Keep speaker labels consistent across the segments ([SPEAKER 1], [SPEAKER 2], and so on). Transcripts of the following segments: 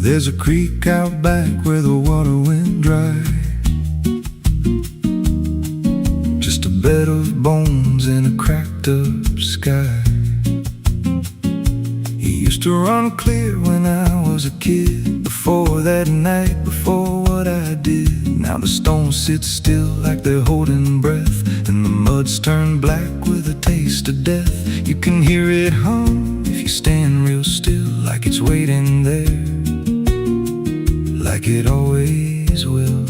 [SPEAKER 1] There's a creek out back where the water went dry, just a bed of bones in a cracked up sky. He used to run clear when I was a kid, before that night, before what I did. Now the stones sit still like they're holding breath, and the mud's turned black with a taste of death. You can hear it hum if you stand real still, like it's waiting there, like it always will.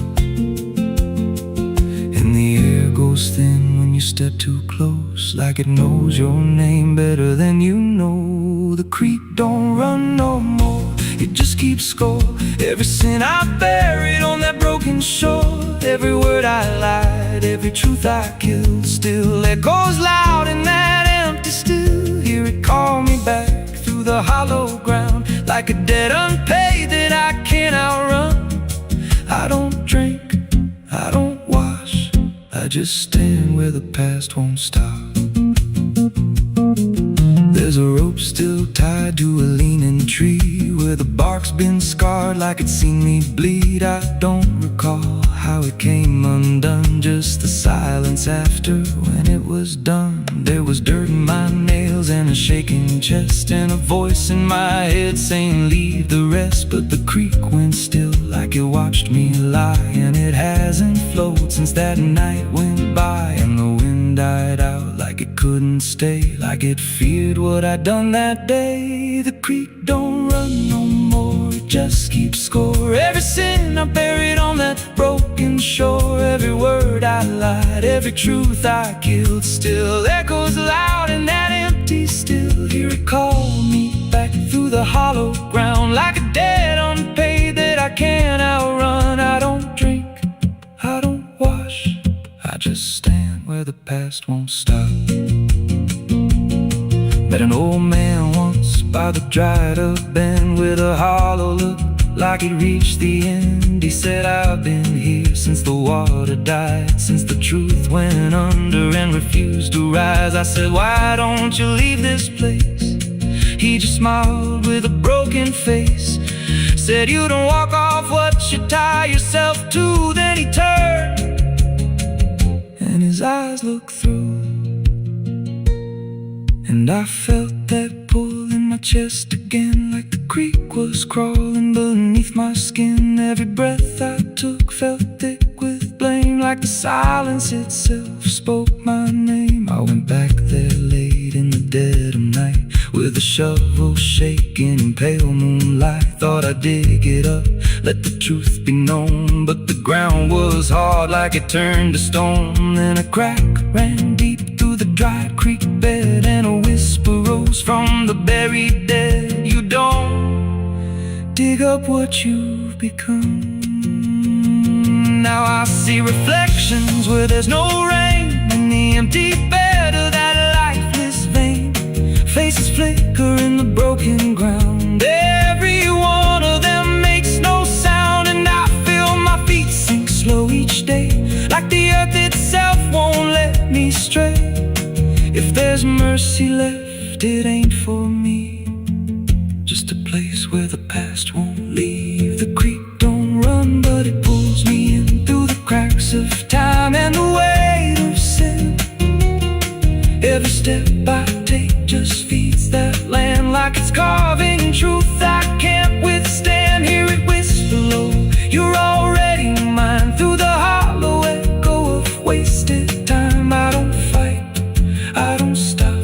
[SPEAKER 1] And the air goes thin when you step too close, like it knows your name better than you know. The creek don't run no more, it just keeps score. Every sin I buried on that broken shore, every word I lied, every truth I killed, still echoes loud in that empty still. Hear it call me back through the hollow ground, like a debt unpaid that I can't outrun. I don't drink, I don't wash, I just stand where the past won't stop. There's a rope still tied to a leaning tree, where the bark's been scarred like it's seen me bleed. I don't recall how it came undone, just the silence after when it was done. There was dirt in my nails and a shaking chest, and a voice in my head saying leave the rest. But the creek went still like it watched me lie, and it hasn't flowed since that night went by. And the wind died out like it couldn't stay, like it feared what I'd done that day. The creek don't run no more, it just keeps score. Every sin I buried on that broken shore, every word I lied, every truth I killed, still echoes loud in that empty still. Hear it call me back through the hollow ground, like a debt unpaid that I can't outrun. I don't drink, I don't wash, I just stand where the past won't stop. Met an old man once by the dried up bend, with a hollow look like he'd reached the end. He said, I've been here since the water died, since the truth went under and refused to rise. I said, why don't you leave this place? He just smiled with a broken face, said, you don't walk off what you tie yourself to. Then he turned and his eyes looked through, and I felt that pull in my chest again, like the creek was crawling beneath my skin. Every breath I took felt thick with blame, like the silence itself spoke my name. I went back there late in the dead of night, with a shovel shaking in pale moonlight. Thought I'd dig it up, let the truth be known, but the ground was hard like it turned to stone. Then a crack ran deep through the dried creek bed, and a whisper rose from the buried dead. You don't dig up what you've become. Now I see reflections where there's no rain, in the empty bed of that lifeless vein. Faces flicker in the broken ground, every one of them makes no sound. And I feel my feet sink slow each day, like the earth itself won't let me stray. If there's mercy left, it ain't for me, just a place where the past won't leave. The creek don't run, but it pulls me in through the cracks of time and the weight of sin. Every step I take just feeds that land, like it's carving truth I can't withstand. Hear it whisper low, you're already mine, through the hollow echo of wasted time. I don't fight, I don't stop,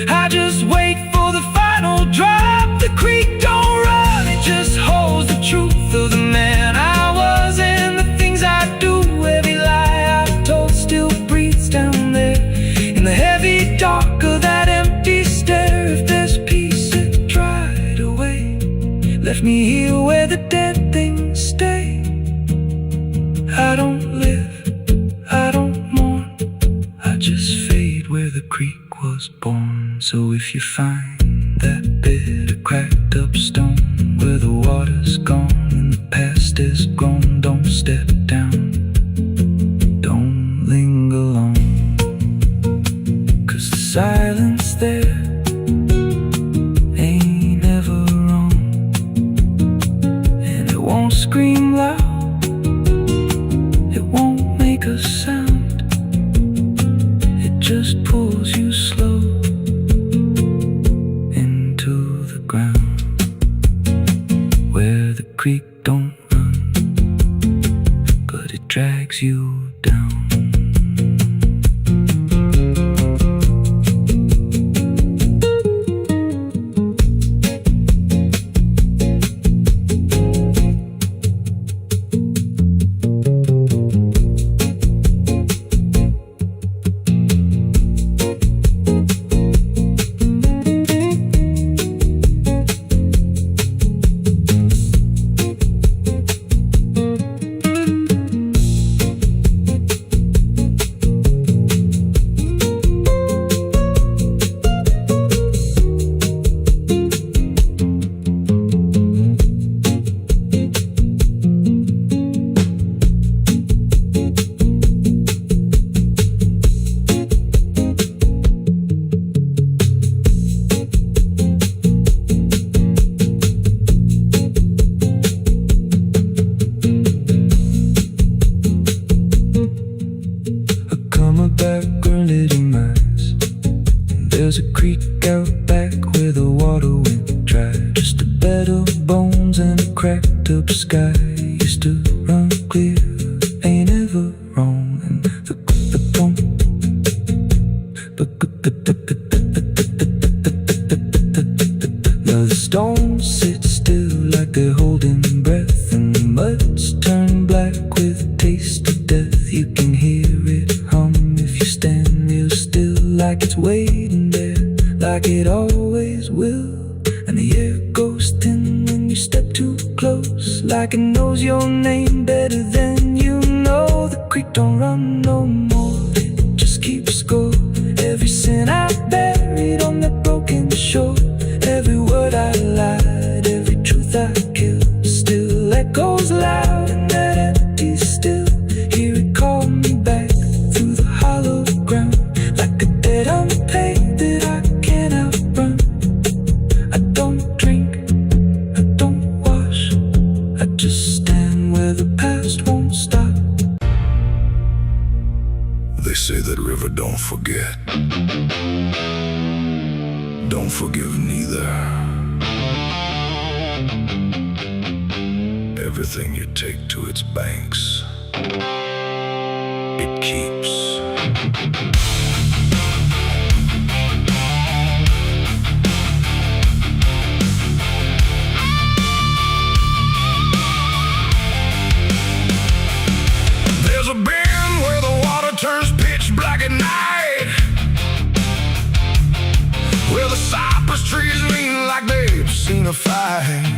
[SPEAKER 1] I just wait for the final drop. The creek don't run, it just holds the truth of the man I was and the things I do. Every lie I told still breathes down there in the heavy dark of that empty stare. If there's peace, it dried away, left me here where the dead things stay. I don't live, I don't mourn, I just fade where the creek was born. So if you find that bit of cracked up stone, where the water's gone and the past is grown, don't step down, don't linger long, 'cause the silence there ain't Now the stones sit still like they're holding breath, and the muds turn black with a taste of death. You can hear it hum if you stand real still, like it's waiting there, like it always will. And the air goes thin when you step too close, like it knows your name better than you know. The creek don't run no more, it just keeps score. Every sin I buried on that broken shore, every word I lied, every truth I killed, still echoes loud in that empty still. Hear it call me back through the hollow ground, like a debt unpaid that I can't outrun. I don't drink, I don't wash, I just stand where the past won't stop.
[SPEAKER 2] They say that river don't forget, don't forgive neither. Everything you take to its banks, it keeps. There's a bend where the water turns pitch black at night, where the cypress trees lean like they've seen a fight.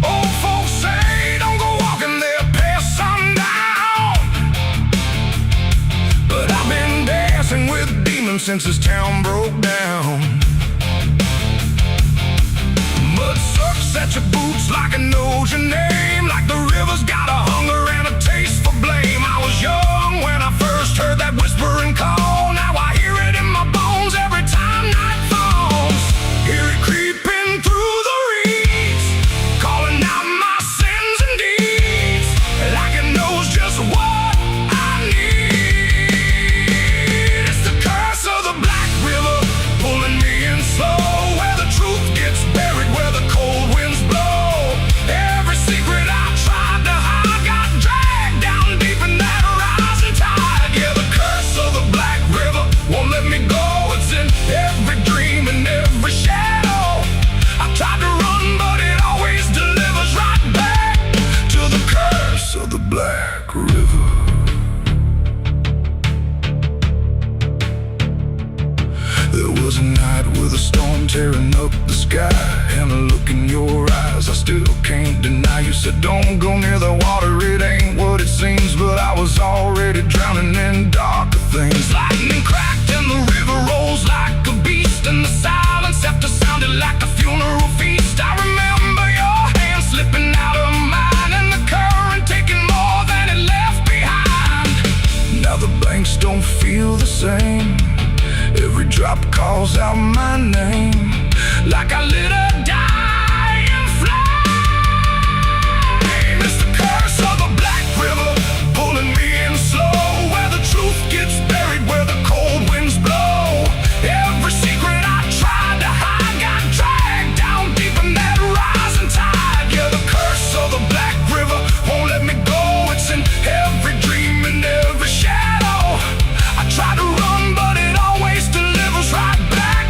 [SPEAKER 2] Old folks say don't go walking there past sundown, but I've been dancing with demons since this town broke down. Mud sucks at your boots like it knows your name, like the river's got a hunger and a taste for blame. I was young when I first heard that whispering call, now I hear it in my bones every time night falls. Hear it creeping through the reeds, calling out my sins and deeds, like it knows just what I need. It's the curse of the Black River, pulling me in slow, where the truth gets buried, where the cold winds blow. Every secret I tried to hide got dragged down deep in that rising tide. Yeah, the curse of the Black River won't let me go. It's in every dream and every shadow. I tried to run, but it always delivers right back to the curse of the Black River. There was a night with a storm tearing up the sky, and a look in your eyes I still can't deny. You said don't go near the water, it ain't what it seems, but I was already drowning in darker things. Lightning cracked and the river rolls like a beast, and the silence after sounded like a funeral feast. I remember your hand slipping out of mine, and the current taking more than it left behind. Now the banks don't feel the same, every drop calls out my name, like I lit a dying flame. It's the curse of the Black River, pulling me in slow, where the truth gets buried, where the cold winds blow. Every secret I tried to hide got dragged down deep in that rising tide. Yeah, the curse of the Black River won't let me go. It's in every dream and every shadow. I try to run, but it always delivers right back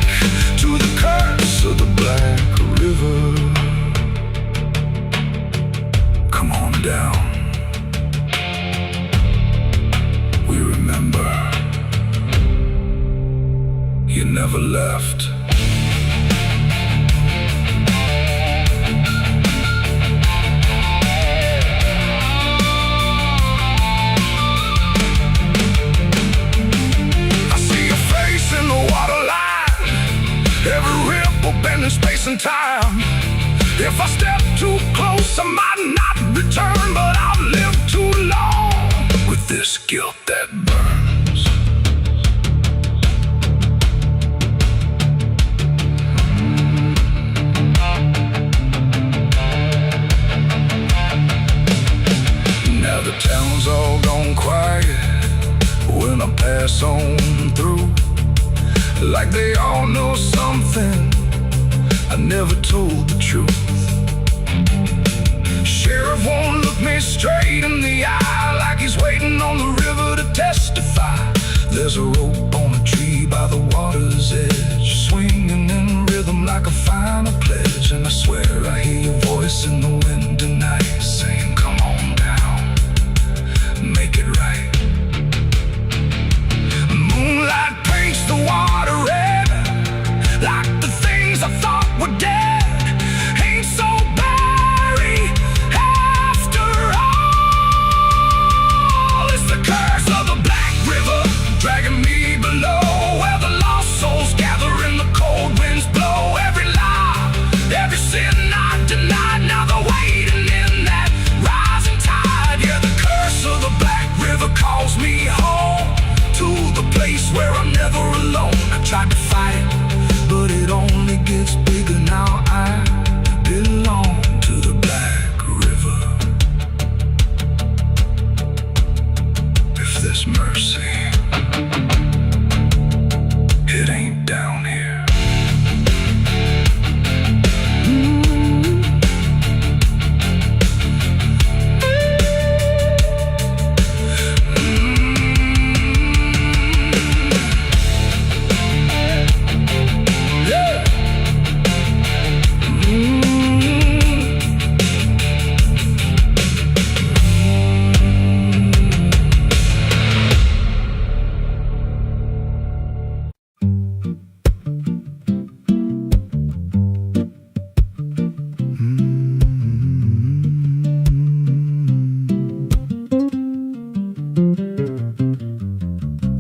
[SPEAKER 2] to the curse of the Black River. Come on down, we remember you never left. I see your face in the water line, every ripple bending space and time. If I step too close, I might not return, but I've lived too long with this guilt that burns. Now the town's all gone quiet when I pass on through, like they all know something I never told the truth. Sheriff won't look me straight in the eye, like he's waiting on the river to testify. There's a rope on a tree by the water's edge, swinging in rhythm like like a final pledge, and I swear I hear your voice in the wind tonight, saying come on down, make it right. Moonlight paints the water red, like the things I thought were dead ain't so buried after all. It's the curse of the Black River dragging me below, where the lost souls gather and the cold winds blow. Every lie, every sin I denied, now they're waiting in that rising tide. Yeah, the curse of the Black River calls me home, to the place where I'm never alone. I tried to fight it, but it only gets bigger now. I belong to the Black River. If there's mercy, it ain't down here.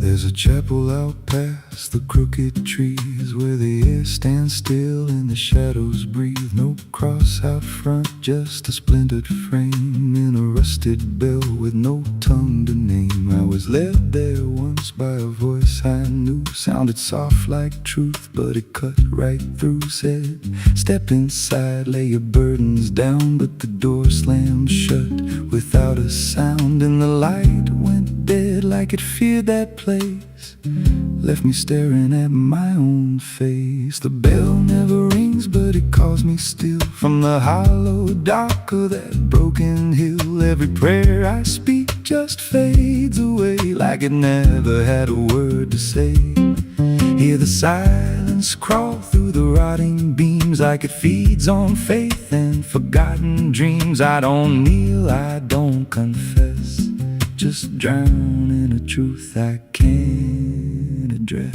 [SPEAKER 2] There's a chapel out past the crooked trees, where the air stands still and the shadows breathe. No cross out front, just a splintered frame in a rusted bell with no tongue to name. I was led there once by a voice I knew, sounded soft like truth, but it cut right through. Said, step inside, lay your burdens down, but the door slammed shut without a sound, and the light went dead like it feared that place, left me staring at my own face. The bell never rings, but it calls me still, from the hollow dark of that broken hill. Every prayer I speak just fades away, like it never had a word to say. Hear the silence crawl through the rotting beams, like it feeds on faith and forgotten dreams. I don't kneel, I don't confess, just drown in a truth I can't address.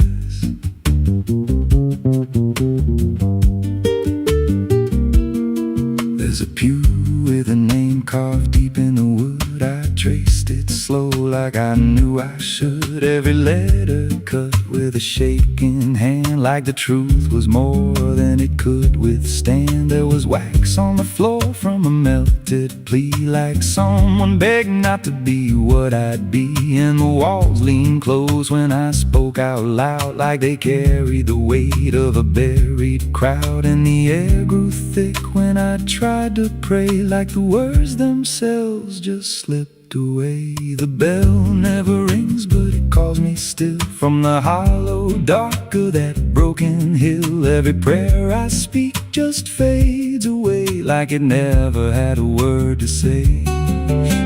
[SPEAKER 2] There's a pew with a name carved deep in the wood. I traced it slow like I knew I should. Every letter cut with a shaking hand, like the truth was more than it could withstand. There was wax on the floor from a melted plea, like someone begged not to be what I'd be. And the walls leaned close when I spoke out loud, like they carried the weight of a buried crowd. And the air grew thick when I tried to pray, like the words themselves just slipped away. The bell never rings, but it calls me still, from the hollow dark of that broken hill. Every prayer I speak just fades away, like it never had a word to say.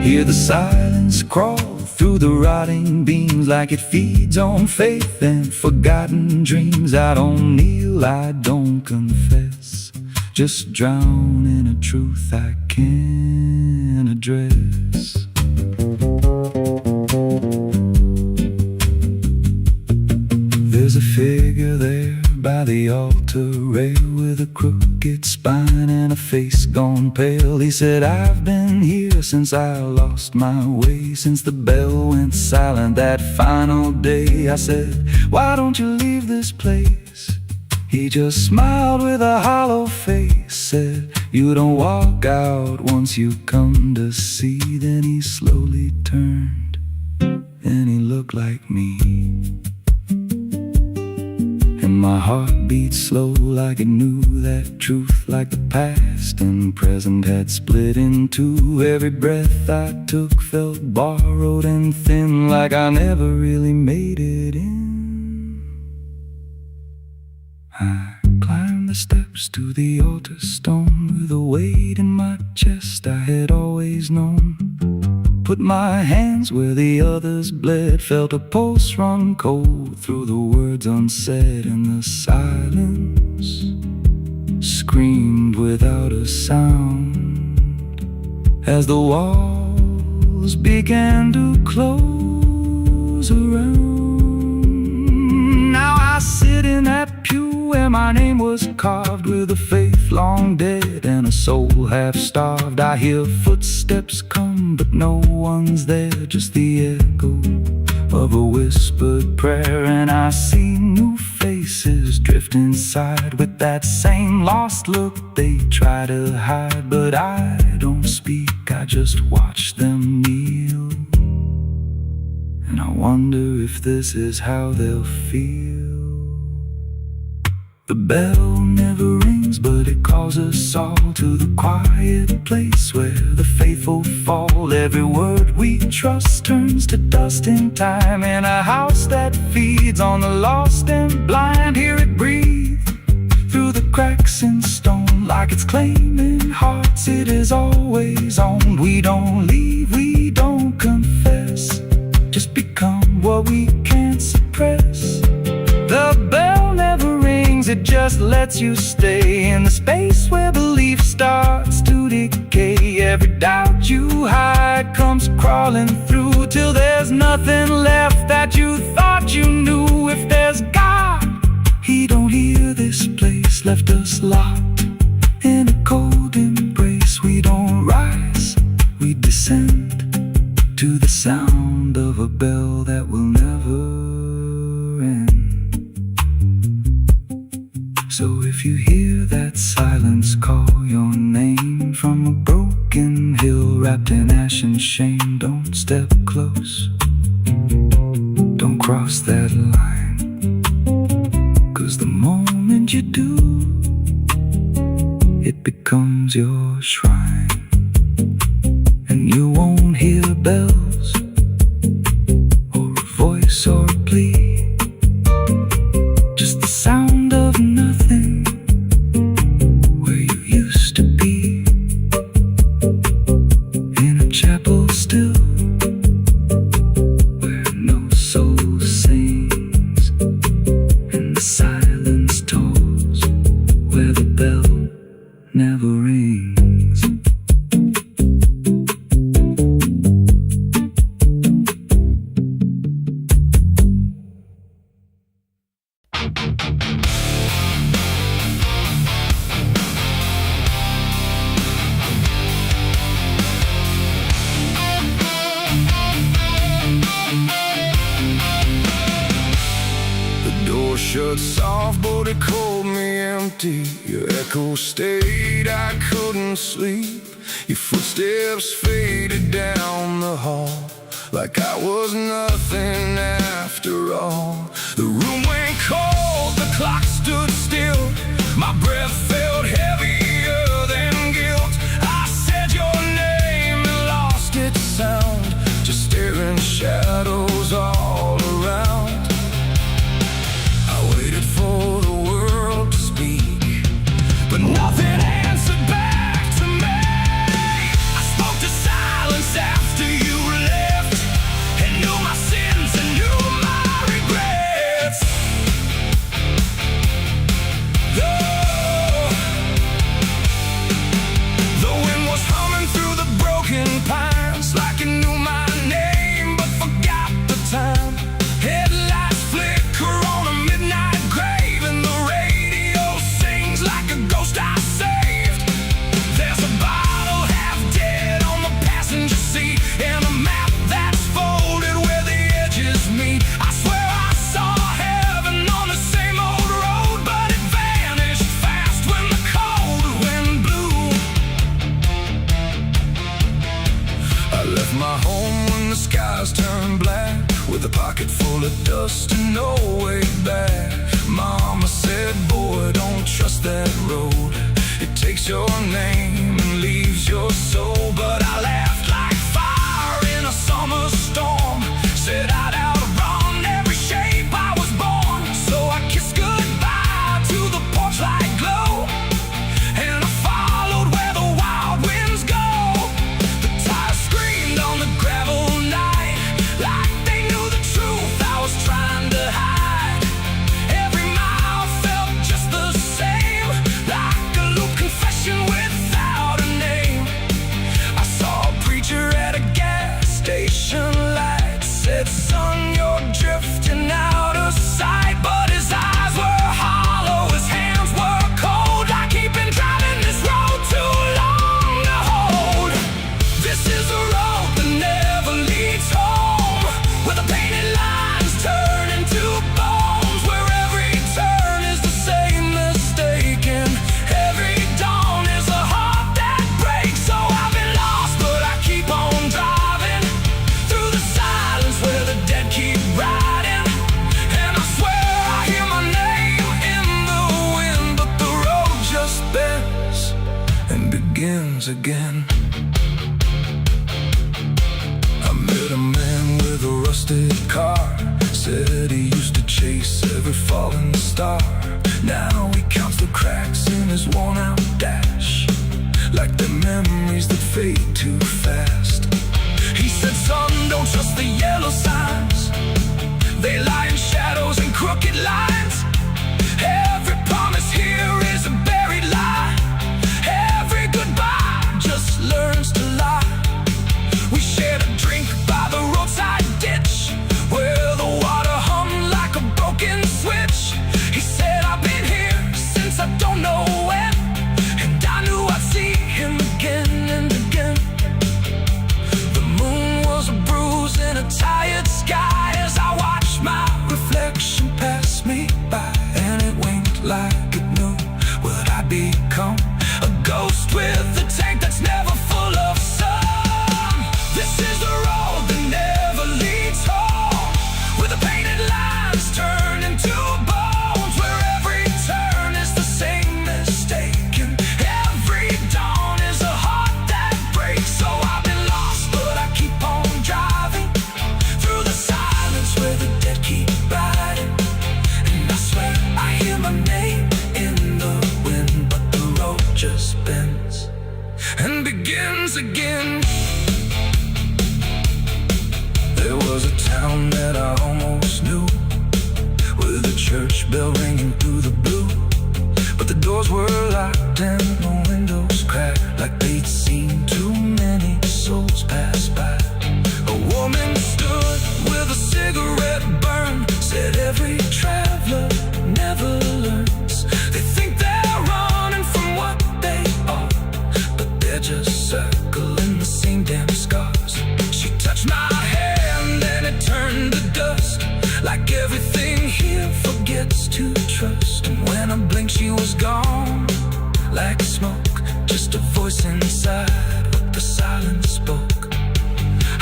[SPEAKER 2] Hear the silence crawl through the rotting beams, like it feeds on faith and forgotten dreams. I don't kneel, I don't confess, just drown in a truth I can't address. There's a figure there by the altar rail, with a crooked spine and a face gone pale. He said, I've been here since I lost my way, since the bell went silent that final day. I said, why don't you leave this place? He just smiled with a hollow face, said, you don't walk out once you come to see. Then he slowly turned and he looked like me, and my heart beat slow like it knew that truth, like the past and present had split in two. Every breath I took felt borrowed and thin, like I never really made it in. I climbed the steps to the altar stone, with a weight in my chest I had always known. Put my hands where the others bled, felt a pulse run cold through the words unsaid, and the silence
[SPEAKER 1] screamed without a sound as the walls began to close around. Now I sit in that pew where my name was carved, with a faith long dead and a soul half starved. I hear footsteps come, but no one's there, just the echo of a whispered prayer. And I see new faces drift inside with that same lost look they try to hide. But I don't speak, I just watch them kneel, and I wonder if this is how they'll feel. The bell never rings, but it calls us all to the quiet place where the faithful fall. Every word we trust turns to dust in time, in a house that feeds on the lost and blind. Hear it breathe through the cracks in stone, like it's claiming hearts it is always on. We don't leave, we don't confess, just become what we can't suppress. The bell never rings, it just lets you stay in the space where belief starts to decay. Every doubt you hide comes crawling through, till there's nothing left that you thought you knew. If there's God, He don't hear this place, left us locked in a cold embrace. We don't rise, we descend to the sound of a bell that will never end. So if you hear that silence call your name from a broken hill wrapped in ash and shame, don't step close, don't cross that line, 'cause the moment you do, it becomes your shrine. And you won't hear bells or a voice or a plea, just the sound of nothing where you used to be, in a chapel still where no soul sings, and the silence tolls where the bell never rings.
[SPEAKER 2] Shut soft, but it called me empty. Your echo stayed, I couldn't sleep. Your footsteps faded down the hall, like I was nothing after all. The room went cold, the clock stood still. My breath felt heavier than guilt. I said your name and lost its sound, just staring shadows all around. For the world to speak, but nothing answered back to me. I spoke to silence after you left, and knew my sins and knew my regrets. The wind was humming through the broken pines, like it knew my name but forgot the time. Headlights flicker on a midnight grave, and the radio sings like a ghost I saved. There's a bottle half dead on the passenger seat, and a map that's folded where the edges meet. I swear I saw heaven on the same old road, but it vanished fast when the cold wind blew. I left my home when the skies turned black, with a pocket full of dust and no way back. Mama said, boy, don't trust that road. It takes your name and leaves your soul. But I laughed like fire in a summer storm, said I'd outrun every shape I was born. So I kissed goodbye to the porch light glow, and I followed where the wild winds go. The tires screamed on the gravel night, like they knew the truth I was trying to hide. Every mile felt just the same, like a loop begins again. I met a man with a rusted car, said he used to chase every falling star. Now he counts the cracks in his worn-out dash, like the memories that fade too fast. He said, son, don't trust the yellow signs. They lie in shadows and crooked lines. Every promise here is a buried lie. Every goodbye just learns to lie. We shared a drink by the roadside ditch, where the water hummed like a broken switch. He said, I've been here since I don't know when, and I knew I'd see him again and again. The moon was a bruise in a tired sky as I watched my reflection pass me by, and it winked like it knew what I'd become. A ghost with a tank that's never full of sun. This is the road that never leads home, where the painted lines turn into bones, where every turn is the same mistake, and every dawn is a heart that breaks. So I've been lost, but I keep on driving through the silence where the dead keep riding. And I swear I hear my name in the wind, but the road just bends and begins again. There was a town that I almost knew, with a church bell ringing through the blue, but the doors were locked and the windows cracked, like they'd seen too many souls pass by. A woman stood with a cigarette burn, said every traveler never learns. They think they're running from what they are, but they're just circling the same damn scars. She touched my hand and it turned to dust, like everything here forgets to trust. And when I blinked she was gone, like smoke, just a voice inside, but the silence spoke.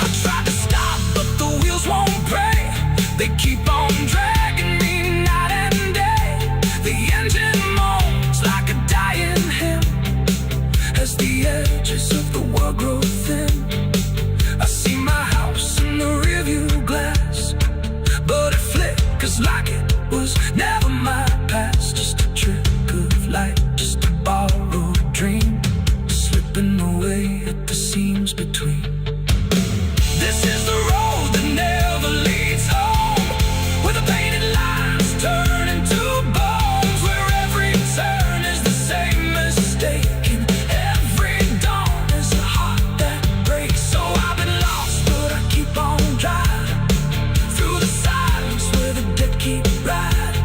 [SPEAKER 2] I tried to stop, but the wheels won't break. They keep on dragging me night and day. The engine moans like a dying hymn as the edges of the world grow thin. I see my house in the rearview glass, but it flickers like it was never my past. Just a trick of light, just a borrowed dream, slipping away at the seams between. This is the road that never leads home, where the painted lines turn into bones, where every turn is the same mistake, and every dawn is a heart that breaks. So I've been lost, but I keep on driving through the silence where the dead keep riding.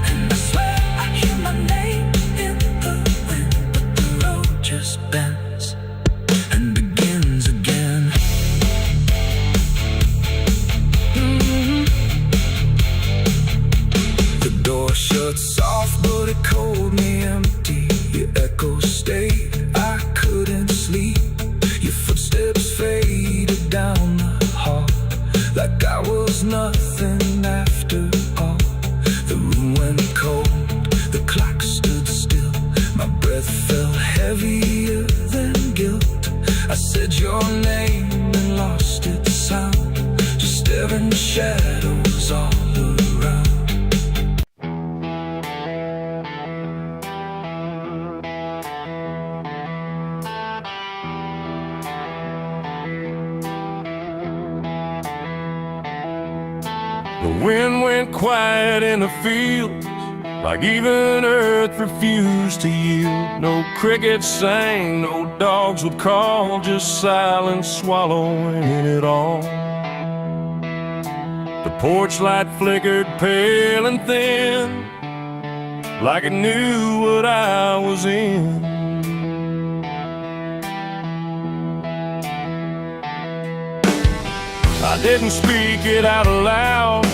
[SPEAKER 2] And I swear I hear my name in the wind, but the road just bends and begins again. The door shut soft, but it cold me empty. Your echo stayed, I couldn't sleep. Your footsteps faded down the hall, like I was nothing after all. The room went cold, the clock stood still. My breath felt heavier than guilt. I said your name and lost its sound, just staring shadows all around.
[SPEAKER 3] The wind went quiet in the fields, like even earth refused to yield. No crickets sang, no dogs would call, just silence swallowing it all. The porch light flickered pale and thin, like it knew what I was in. I didn't speak it out loud,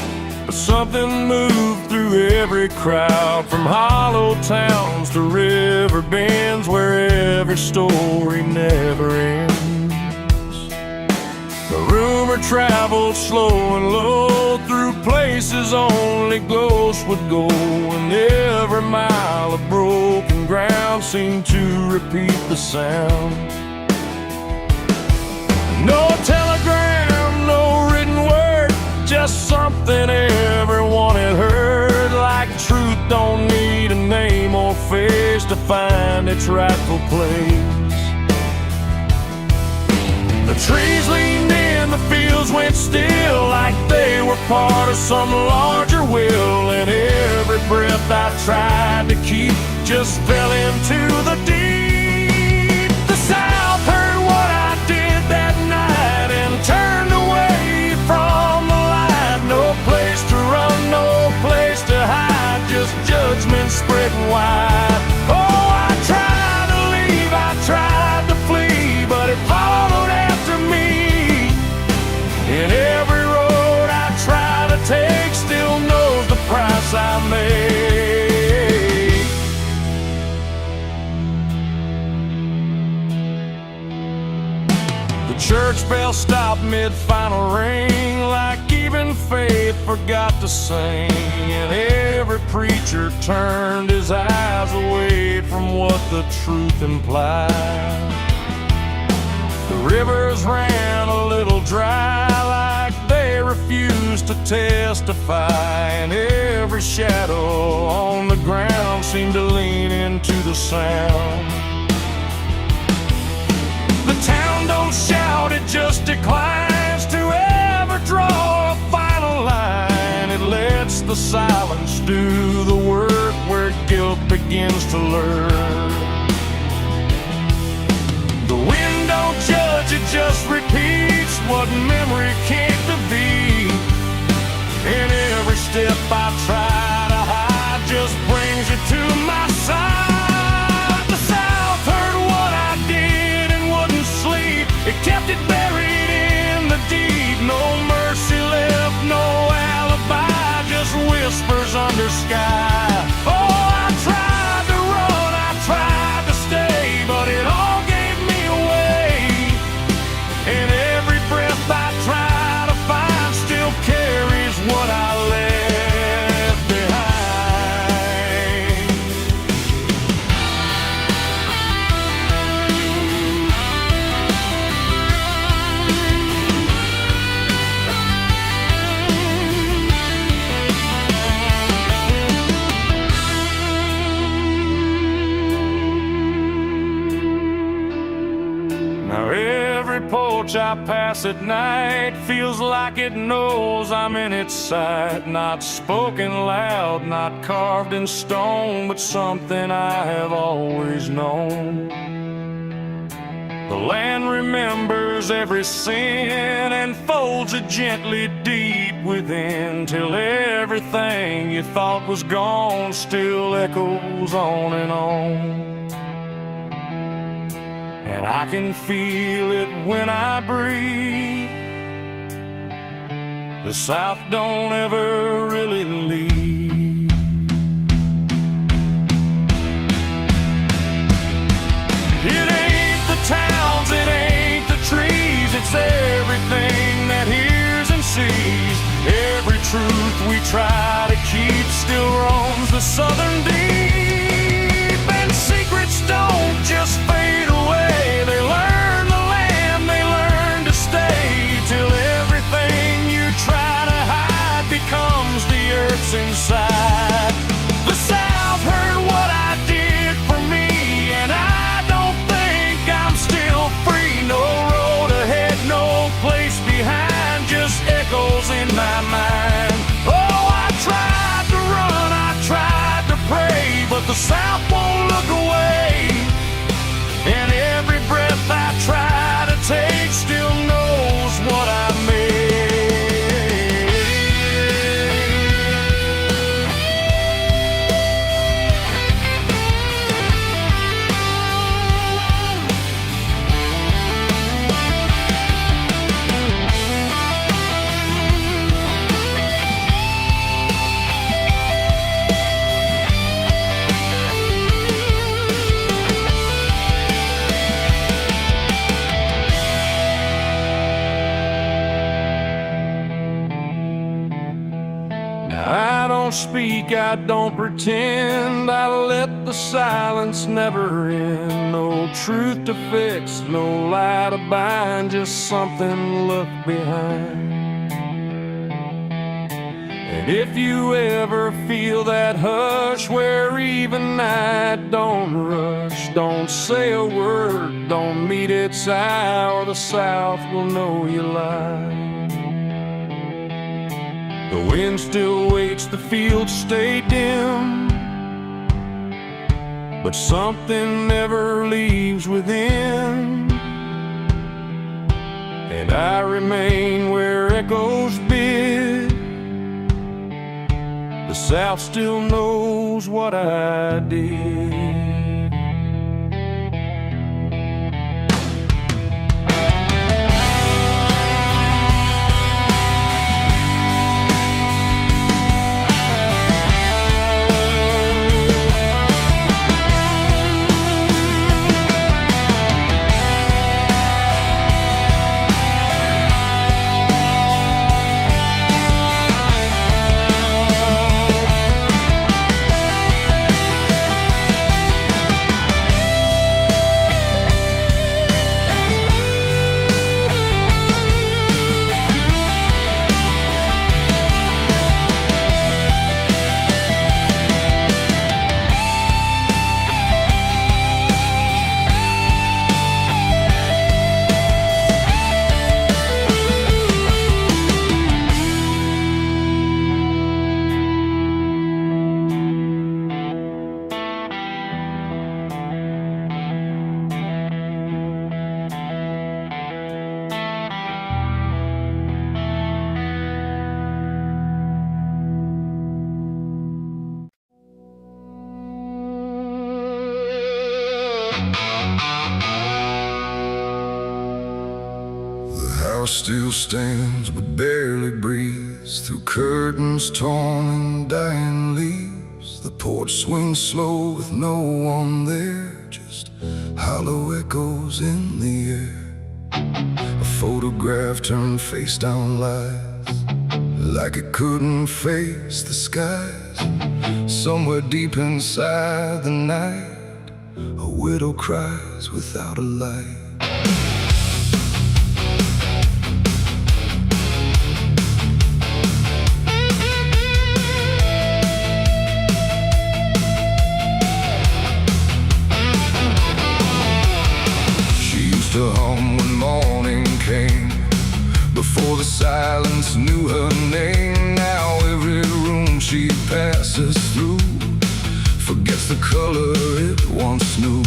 [SPEAKER 3] but something moved through every crowd, from hollow towns to river bends, where every story never ends. The rumor traveled slow and low through places only ghosts would go, and every mile of broken ground ground seemed to repeat the sound. No telegram, no written word, just something everyone had heard. Like truth don't need a name or face to find its rightful place. The trees leaned in, the fields went still, like they were part of some larger will. And every breath I tried to keep just fell into the deep. The South heard what I did that night and turned away from the light. No place to run, no place to hide, just judgment spreading wide. Oh, I tried to leave, I tried to flee, but it followed after me. And every road I try to take still knows the price I made. The church bell stopped mid-final ring, like even faith forgot to sing. And every preacher turned his eyes away from what the truth implied. The rivers ran a little dry, like they refused to testify. And every shadow on the ground seemed to lean into the sound. The town don't shout, it just declines to ever draw a final line. It lets the silence do the work where guilt begins to lurk. The wind don't judge, it just repeats what memory can't defeat. And every step I try to hide just brings you to my side. The South heard what I did and wouldn't sleep. It kept it buried in the deep. No mercy left, no alibi, just whispers under sky. Oh, I tried to run, I tried to stay, but it all gave me away. And every breath I try to find still carries what I left behind. Now every porch I pass at night feels like it knows I'm in its sight. Not spoken loud, not carved in stone, but something I have always known. The land remembers every sin and folds it gently deep within, till everything you thought was gone still echoes on and on. And I can feel it when I breathe. The South don't ever really leave. It ain't the towns, it ain't the trees, it's everything that hears and sees. Every truth we try to keep still roams the southern deep. And secrets don't just fade away, they learn the land, they learn to stay, till everything you try to hide becomes the earth's inside. The South heard what I did for me, and I don't think I'm still free. No road ahead, no place behind, just echoes in my mind. Oh, I tried to run, I tried to pray, speak, I don't pretend. I let the silence never end. No truth to fix, no lie to bind, just something left behind. And if you ever feel that hush where even night don't rush, don't say a word, don't meet its eye, or the South will know you lie. The wind still waits, the fields stay dim, but something never leaves within. And I remain where echoes bid. The South still knows what I did.
[SPEAKER 2] The house still stands but barely breathes through curtains torn and dying leaves. The porch swings slow with no one there, just hollow echoes in the air. A photograph turned face down lies, like it couldn't face the skies. Somewhere deep inside the night, a widow cries without a light. To hum when morning came, before the silence knew her name. Now every room she passes through forgets the color it once knew.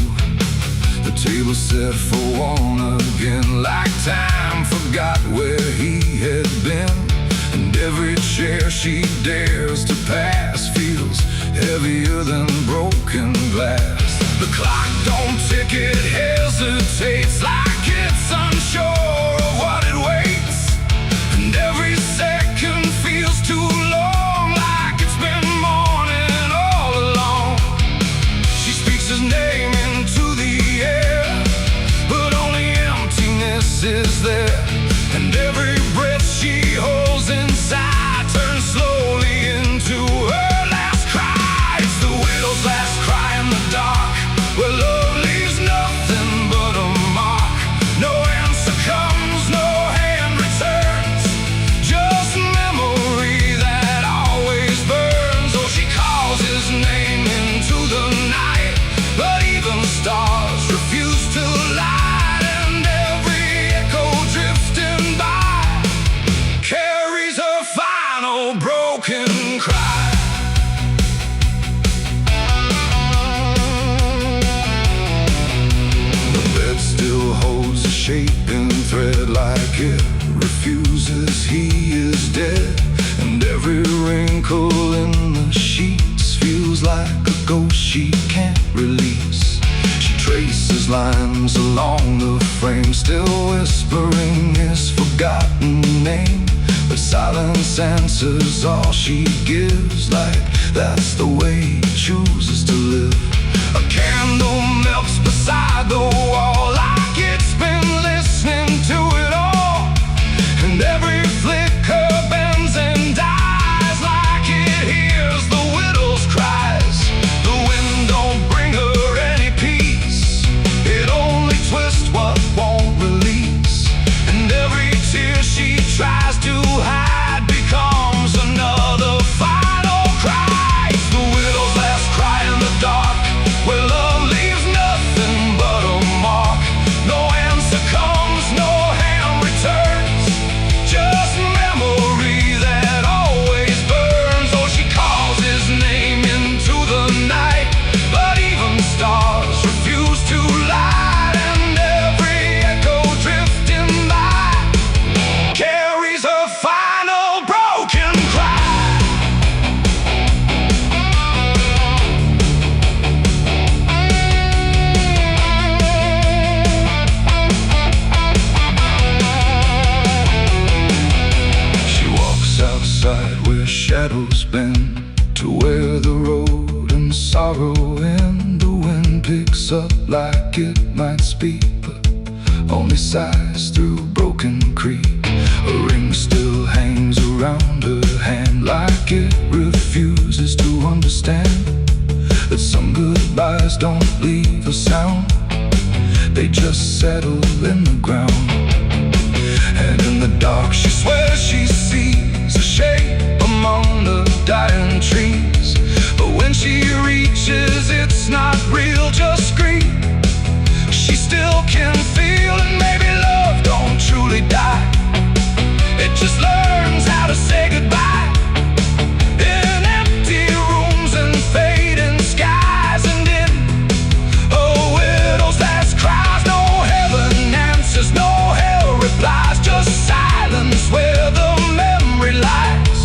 [SPEAKER 2] The table set for one again, like time forgot where he had been. And every chair she dares to pass feels heavier than broken glass. The clock don't tick, it hesitates, like it's unsure of what it waits. And every second feels too long, like it's been mourning all along. She speaks his name into the air, but only emptiness is there. And every breath she holds inside turns slowly into her last cry. It's the widow's last cry in the dark, where love leaves nothing but a mark. No answer comes, no hand returns, just memory that always burns. Oh, she calls his name into the night, but even stars refuse to light. And every echo drifting by carries her final broken cry. Holds a shaping thread, like it refuses he is dead. And every wrinkle in the sheets feels like a ghost she can't release. She traces lines along the frame, still whispering his forgotten name. But silence answers all she gives, like that's the way he chooses to live. A candle melts beside the wall, like it's been listening to it all. And every flicker bends and dies, like it hears looks up like it might speak, but only sighs through broken creek. A ring still hangs around her hand, like it refuses to understand that some goodbyes don't leave a sound, they just settle in the ground. And in the dark she swears she sees a shape among the dying trees, but when she reaches it's not real, just green. She still can feel, and maybe love don't truly die, it just learns how to say goodbye. In empty rooms and fading skies, and in a widow's last cries, no heaven answers, no hell replies, just silence where the memory lies.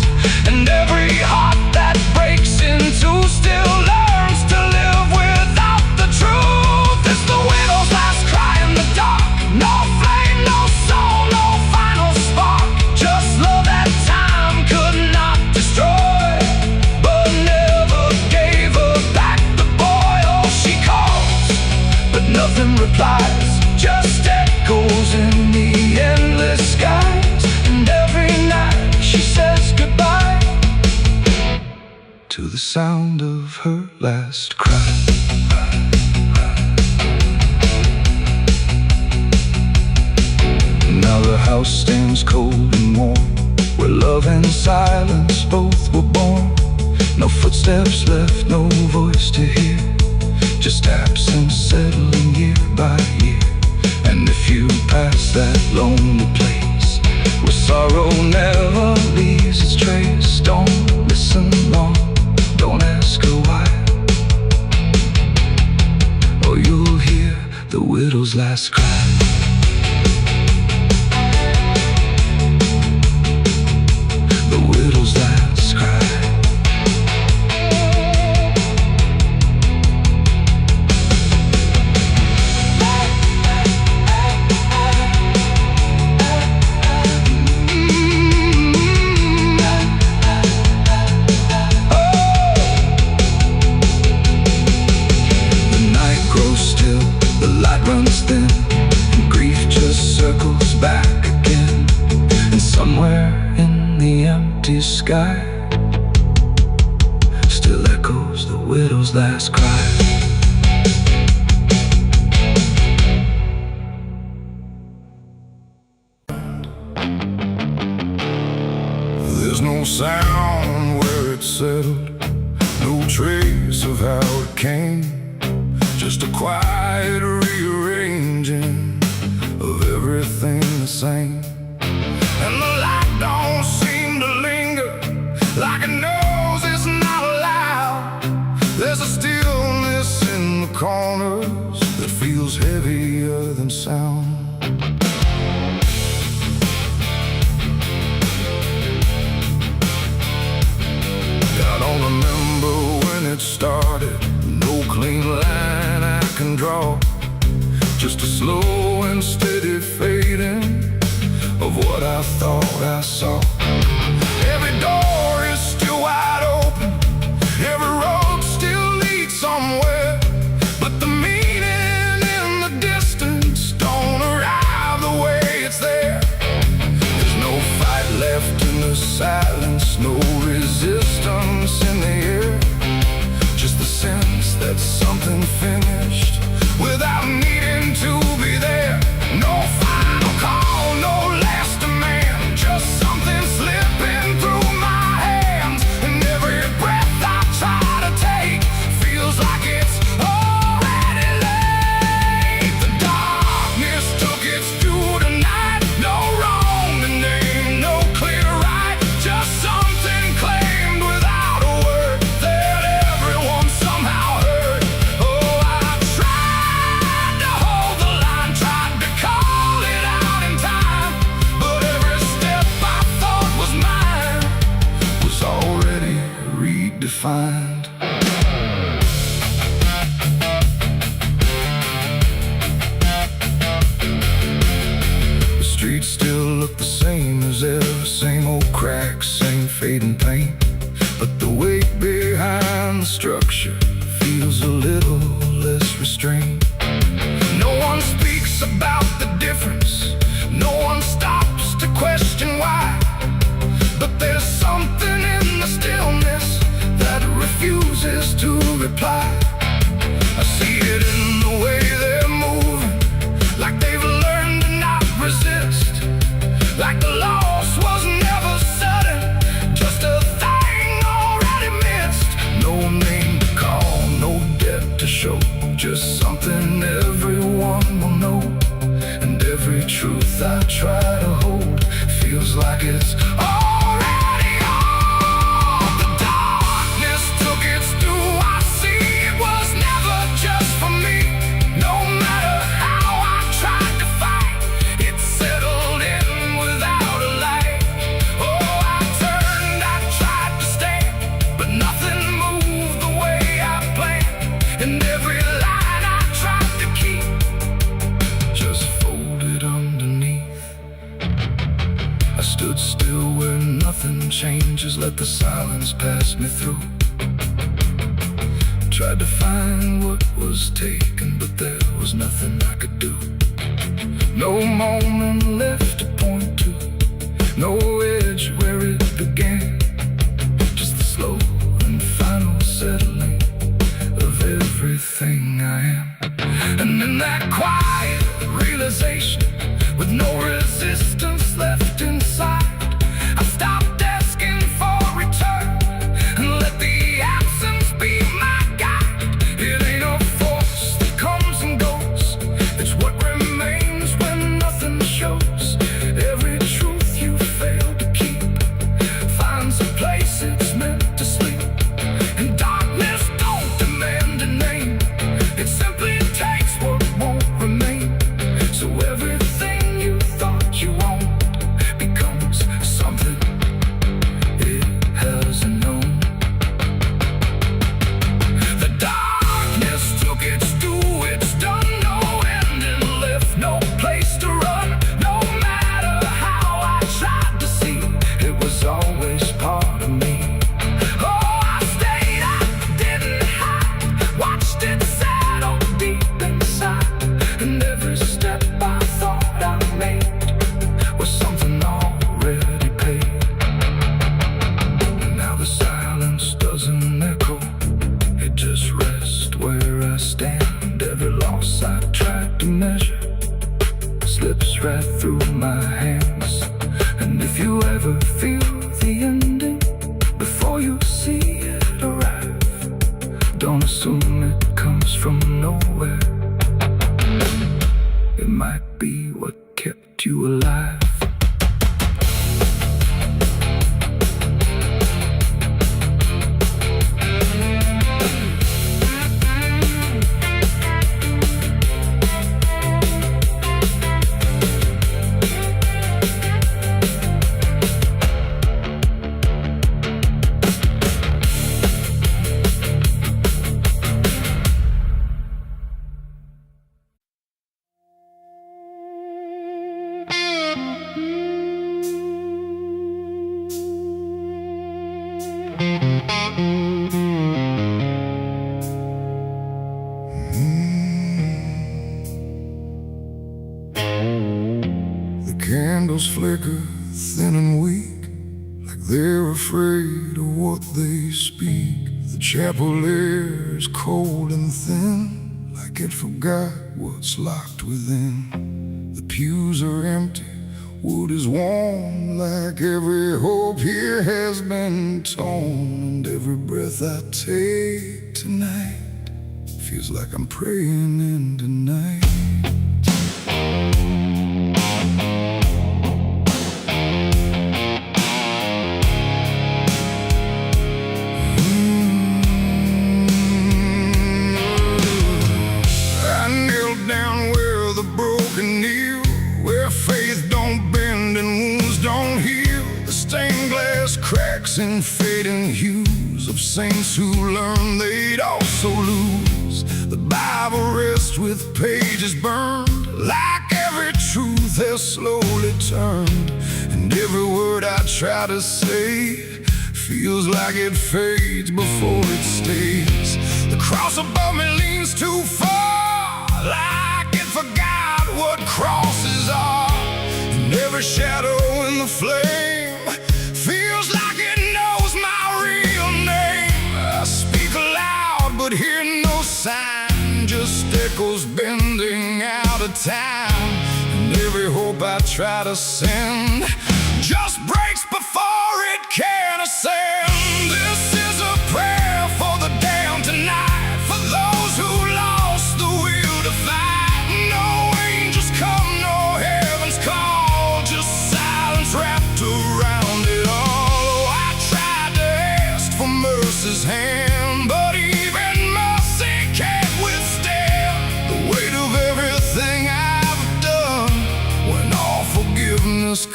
[SPEAKER 2] And every heart that breaks in two still learns to live without the truth. It's the widow's last cry in the dark, no flame, no soul, no final spark, just love that time could not destroy, but never gave her back the boy. Oh, she calls, but nothing replies, just echoes in the endless skies. And every night she says goodbye to the sound of her last cry. Now the house stands cold and warm, where love and silence both were born. No footsteps left, no voice to hear, just absence settling year by year. And if you pass that lonely place where sorrow never leaves its trace, don't listen long, don't ask her why, or you'll hear the widow's last cry. The widow's last cry. Runs thin, and grief just circles back again. And somewhere in the empty sky still echoes the widow's last cry.
[SPEAKER 3] There's no sound where it settled, no trace of how it came, just a quiet rearranging of everything the same. And the light don't seem to linger, like it knows it's not allowed. There's a stillness in the corners that feels heavier than sound. I don't remember when it started, no clean line I can draw, just a slow and steady fading of what I thought I saw. Every door is still wide open, every road still leads somewhere, but the meaning in the distance don't arrive the way it's there. There's no fight left in the silence, no resistance in the air, just the sense that something finished without needing to be there. No final call, no last demand, just something slipping through my hands. And every breath I try to take feels like it's already late. The darkness took its due tonight, no wrong to name, no clear right, just something claimed without a word that everyone somehow heard. Oh, I tried to hold the line, tried to call it out in time, but every step I thought was mine was already redefined. The streets still look the same as ever, same old cracks, same fading paint, but the weight behind the structure feels a little less restrained.
[SPEAKER 2] breath I try to hold feels like it's already on. The darkness took its due. I see it was never just for me. No matter how I tried to fight, it settled in without a light. Oh, I turned, I tried to stay, but nothing moved the way I planned. And every line I tried to keep just folded underneath. I stood still where nothing changes, let the silence pass me through. Tried to find what was taken, but there was nothing I could do. No moment left to point to, no edge where it began. Just the slow and final settling of everything I am. And in that quiet realization, with no resistance left inside, I stopped asking for return and let the absence be my guide. It ain't a force that comes and goes, it's what remains when nothing shows. Every truth you fail to keep finds a place it's meant to sleep. And darkness don't demand a name, it simply takes what won't remain. So everything you thought you owned becomes something it hasn't known. The darkness took its due, it's done, no ending left, no place to run. No matter how I tried to see, it was always part of me. Oh, I stayed, I didn't hide, watched it settle deep inside. And every step I thought I made was something already paid. And now the silence doesn't echo, it just rests where I stand. Every loss I tried to measure slips right through my hands. And if you ever feel the ending before you see it arrive, don't assume it comes from nowhere. It might be what kept you alive. The candles flicker thin and weak, like they're afraid of what they speak. The chapel air is cold and thin, like it forgot what's locked within. The pews are empty, wood is warm, like every hope here has been torn. And every breath I take tonight feels like I'm praying into night. I knelt down where the broken kneel, where faith don't bend and wounds don't heal. The stained glass cracks and fading hues of saints who learned they'd also lose. The Bible rests with pages burned, like every truth has slowly turned. And every word I try to say feels like it fades before it stays. The cross above me leans too far, like it forgot what crosses are. And every shadow in the flame feels like it knows my real name. I speak aloud but hear no sign, just echoes bending out of time. And every hope I try to send just breaks before it can ascend. This is a prayer for the damned tonight, for those who lost the will to fight. No angels come, no heaven's call.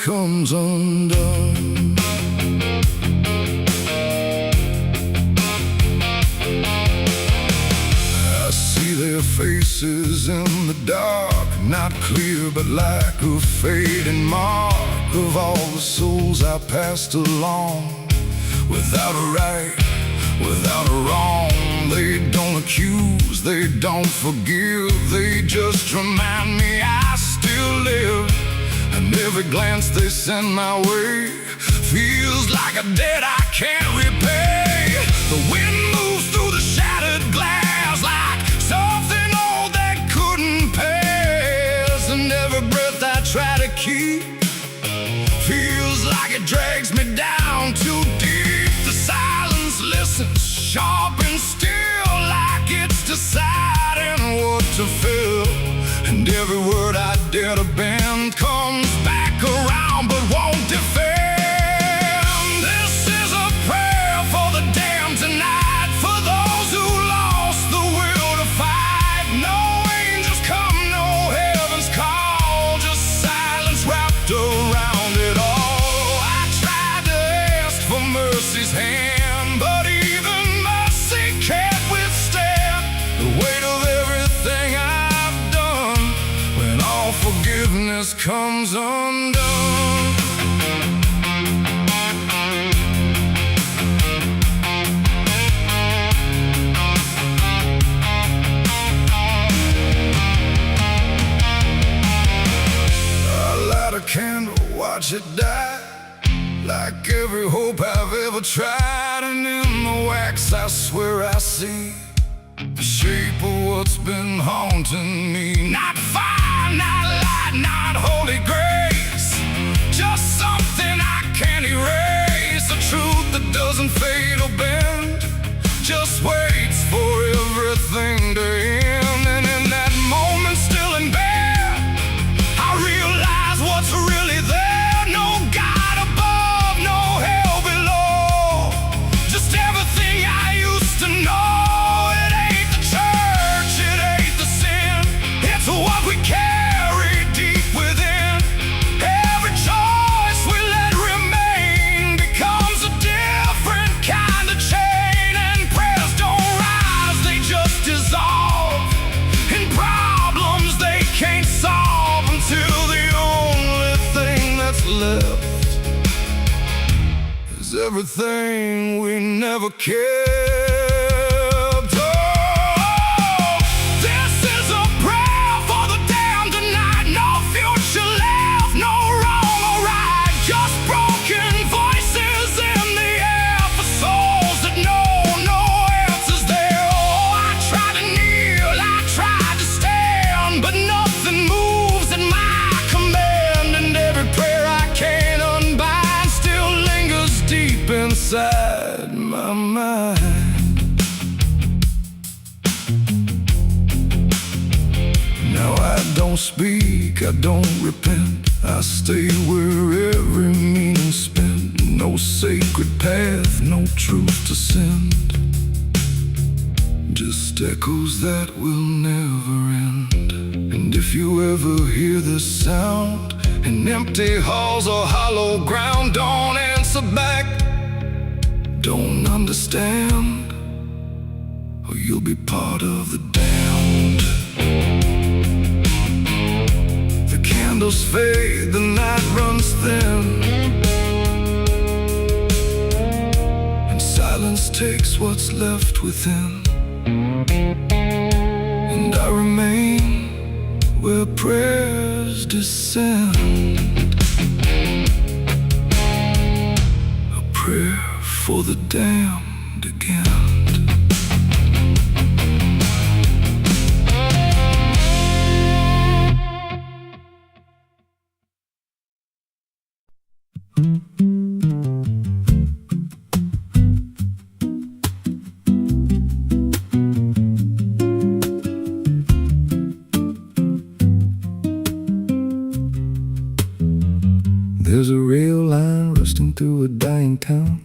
[SPEAKER 2] comes undone. I see their faces in the dark, not clear but like a fading mark of all the souls I passed along. Without a right, without a wrong, they don't accuse, they don't forgive, they just remind me I still live. And every glance they send my way feels like a debt I can't repay. The wind moves through the shattered glass like something old that couldn't pass. And every breath I try to keep feels like it drags me down too deep. The silence listens sharp and still, like it's deciding what to feel. And every word I dare to bend comes back around but won't defend. This is a prayer for the damned tonight, for those who lost the will to fight. No angels come, no heaven's call, just silence wrapped around it all. I tried to ask for mercy's hand, but even mercy can't withstand the weight of everything I've done. When all forgiveness comes undone, I light a candle, watch it die, like every hope I've ever tried. And in the wax I swear I see the shape of what's been haunting me. Not fire, not light, not holy grace, just something I can't erase. A truth that doesn't fade or bend, just waits for everything to end. And in that moment, still and bare, I realize what's really there. No God above, no hell below, just everything I used to know. What we carry deep within, every choice we let remain becomes a different kind of chain. And prayers don't rise, they just dissolve in problems they can't solve, until the only thing that's left is everything we never cared. Inside my mind, now I don't speak, I don't repent, I stay where every meaning's spent. No sacred path, no truth to send, just echoes that will never end. And if you ever hear this sound in empty halls or hollow ground, don't answer back, don't understand, or you'll be part of the damned. The candles fade, the night runs thin, and silence takes what's left within. And I remain where prayers descend, a prayer for the damned again. There's a rail line rusting through a dying town,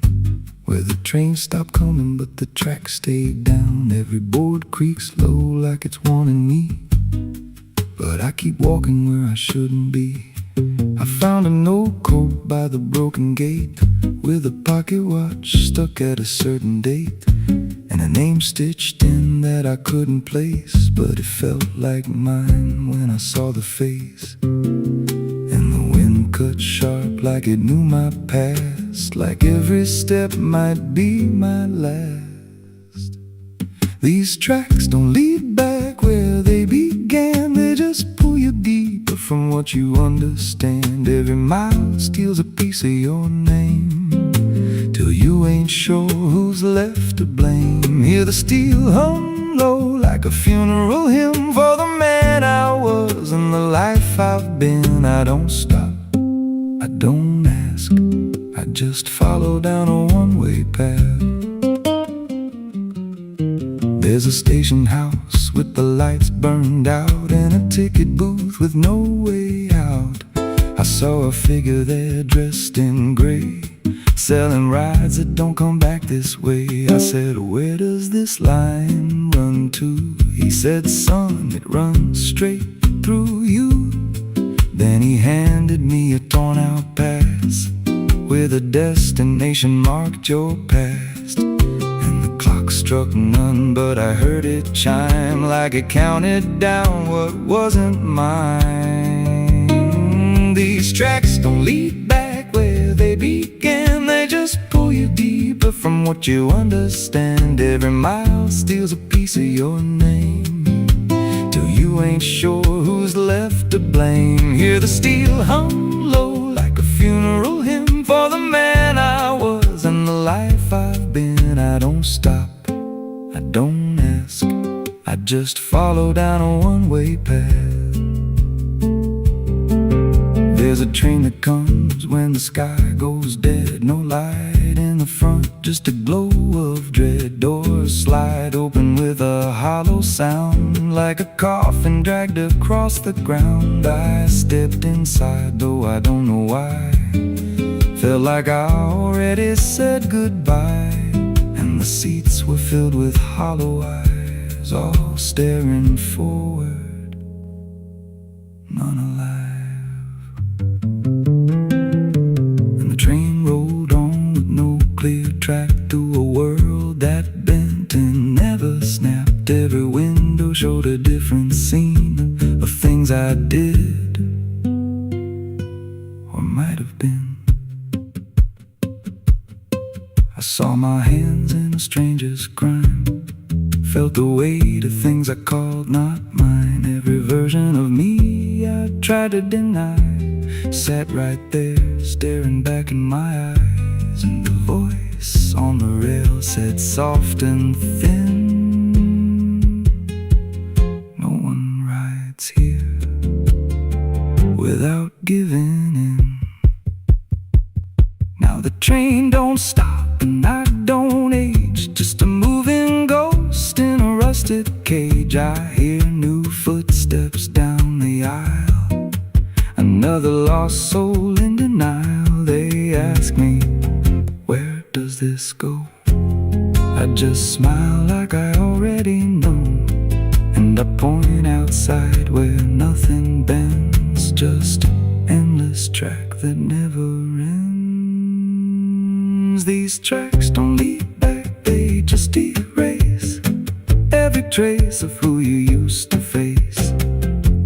[SPEAKER 2] where the trains stop coming but the tracks stay down. Every board creaks low like it's warning me, but I keep walking where I shouldn't be.
[SPEAKER 1] I found an old coat by the broken gate, with a pocket watch stuck at a certain date, and a name stitched in that I couldn't place, but it felt like mine when I saw the face. And the wind cut sharp like it knew my past, like every step might be my last. These tracks don't lead back where they began, they just pull you deeper from what you understand. Every mile steals a piece of your name, till you ain't sure who's left to blame. Hear the steel hum low like a funeral hymn for the man I was and the life I've been. I don't stop, I don't ask, I just follow down a one-way path. There's a station house with the lights burned out, and a ticket booth with no way out. I saw a figure there dressed in gray, selling rides that don't come back this way. I said, where does this line run to? He said, son, it runs straight through you. Then he handed me a torn out pass with a destination marked your past. And the clock struck none, but I heard it chime like it counted down what wasn't mine. These tracks don't lead back where they began, they just pull you deeper from what you understand. Every mile steals a piece of your name, till you ain't sure who's left to blame. Hear the steel hum low like a funeral hymn for the man I was and the life I've been. I don't stop, I don't ask, I just follow down a one-way path. There's a train that comes when the sky goes dead, no light in the front, just a glow of dread. Doors slide open with a hollow sound, like a coffin dragged across the ground. I stepped inside, though I don't know why, felt like I already said goodbye. And the seats were filled with hollow eyes, all staring forward, none alive. And the train rolled on with no clear track through a world that bent and never snapped. Every window showed a different scene of things I did or might have been. I saw my hands in a stranger's crime, felt the weight of things I called not mine. Every version of me I tried to deny sat right there, staring back in my eyes. And the voice on the rail said soft and thin, no one rides here without giving in. Now the train don't stop and I don't age, just a moving ghost in a rusted cage. I hear new footsteps down the aisle, another lost soul in denial. They ask me, where does this go? I just smile like I already know, and I point outside where nothing bends, just an endless track that never ends. These tracks don't lead back, they just erase every trace of who you used to face.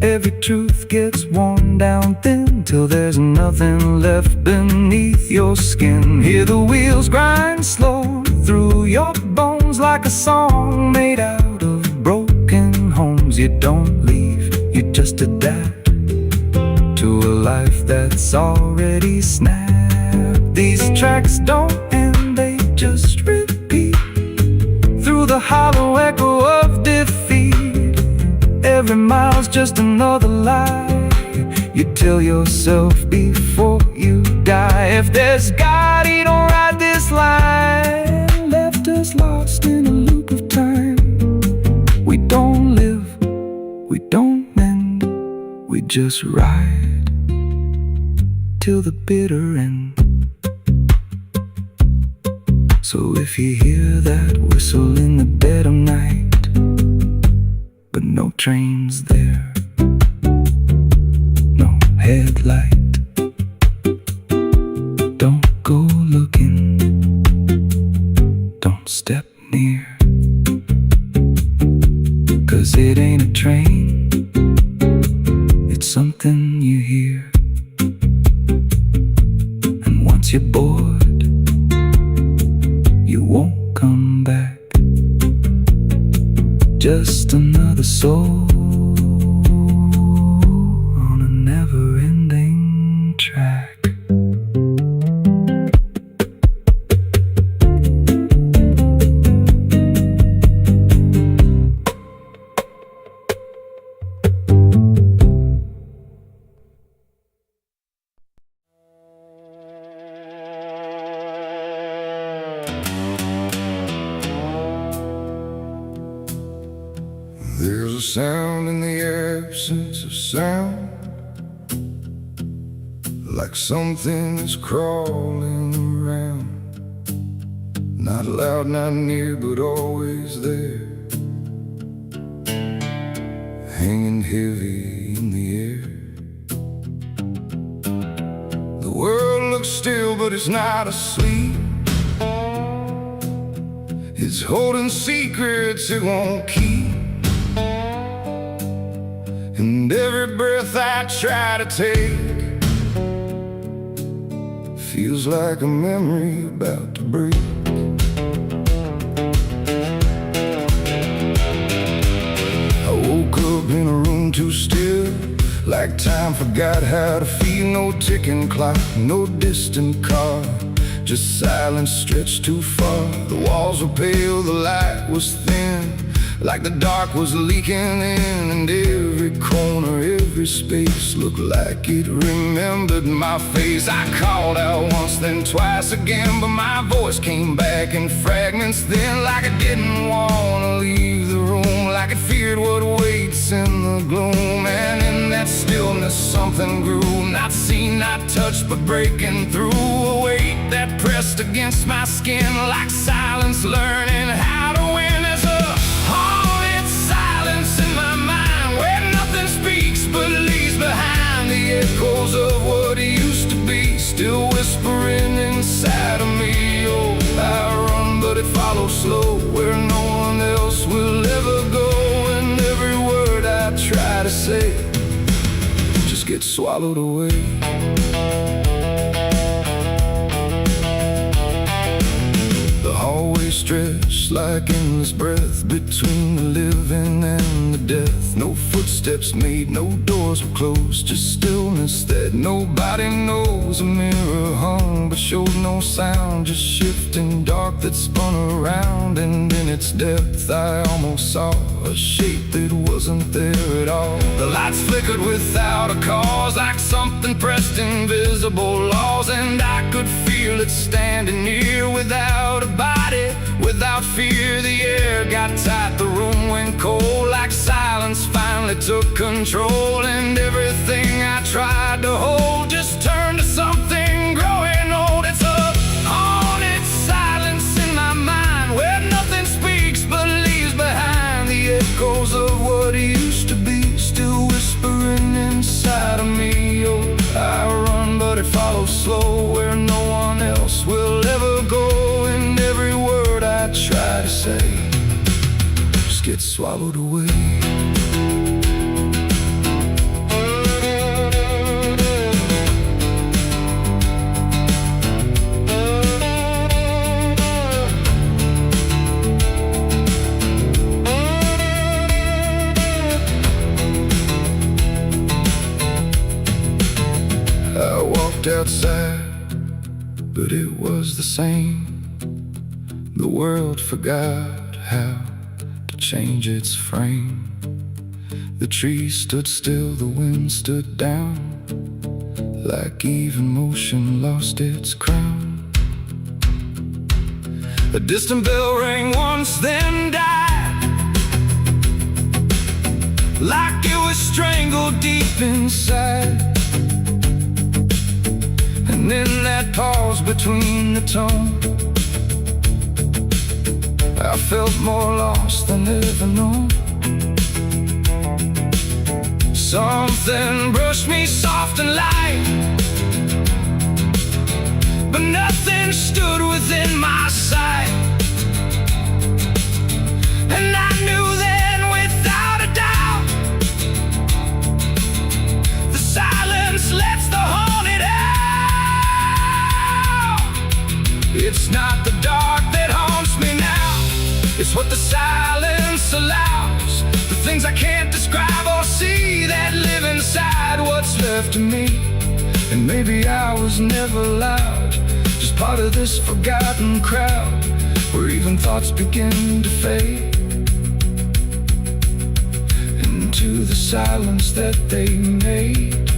[SPEAKER 1] Every truth gets worn down thin, till there's nothing left beneath your skin. Hear the wheels grind slow through your bones, like a song made out of broken homes. You don't leave, you just adapt to a life that's already snapped. These tracks don't end, they just repeat through the hollow echo of defeat. Every mile's just another lie you tell yourself before you die. If there's God, he don't ride this line, left us lost in a loop of time. We don't live, we don't mend, we just ride till the bitter end. So if you hear that whistle in the dead of night, but no train's there, no headlight, something you hear, and once you're bored, you won't come back. Just another soul on a never-ending track.
[SPEAKER 2] There's a sound in the absence of sound, like something is crawling around. Not loud, not near, but always there, hanging heavy in the air. The world looks still, but it's not asleep. It's holding secrets it won't keep. And every breath I try to take feels like a memory about to break. I woke up in a room too still, like time forgot how to feel. No ticking clock, no distant car, just silence stretched too far. The walls were pale, the light was thin, like the dark was leaking in. And every corner, every space looked like it remembered my face. I called out once, then twice again, but my voice came back in fragments then, like I didn't want to leave the room, like it feared what waits in the gloom. And in that stillness something grew, not seen, not touched, but breaking through. A weight that pressed against my skin, like silence learning how to win. As a haunted silence in my mind, where nothing speaks but leaves behind the echoes of what used to be, still whispering inside of me. Oh, I run, but it follows slow, where no one else will ever go. And every word I try to say just gets swallowed away. Always stretched like endless breath between the living and the death. No footsteps made, no doors were closed, just stillness that nobody knows. A mirror hung but showed no sound, just shifting dark that spun around. And in its depth I almost saw a shape that wasn't there at all. The lights flickered without a cause, like something pressed invisible laws. And I could feel it standing near, without a body, without fear. The air got tight, the room went cold, like silence finally took control. And everything I tried to hold just turned to something growing old. It's a haunted silence in my mind, where nothing speaks but leaves behind the echoes of what used to be, still whispering inside of me. Oh, I run, but it follows slow, where no one else will ever go. And every word I try to say just gets swallowed away. I walked outside, but it was the same. The world forgot how to change its frame. The trees stood still, the wind stood down, like even motion lost its crown. A distant bell rang once, then died, like it was strangled deep inside. And in that pause between the tone, I felt more lost than ever known. Something brushed me soft and light, but nothing stood within my sight. And I knew then without a doubt to me. And maybe I was never loud, just part of this forgotten crowd, where even thoughts begin to fade into the silence that they made.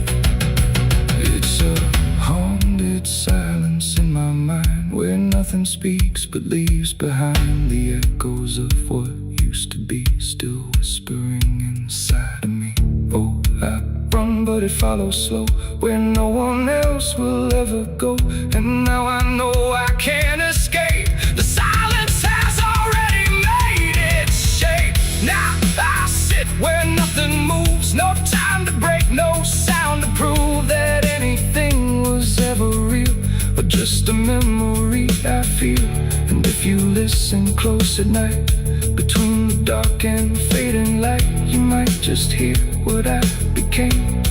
[SPEAKER 2] It's a haunted silence in my mind, where nothing speaks but leaves behind the echoes of what used to be, still whispering inside of me. Oh, I run but it follows slow, where no one else will ever go. And now I know I can't escape. The silence has already made its shape. Now I sit where nothing moves, no time to break, no sound to prove that anything was ever real, but just a memory I feel. And if you listen close at night, between the dark and fading light, you might just hear what I became.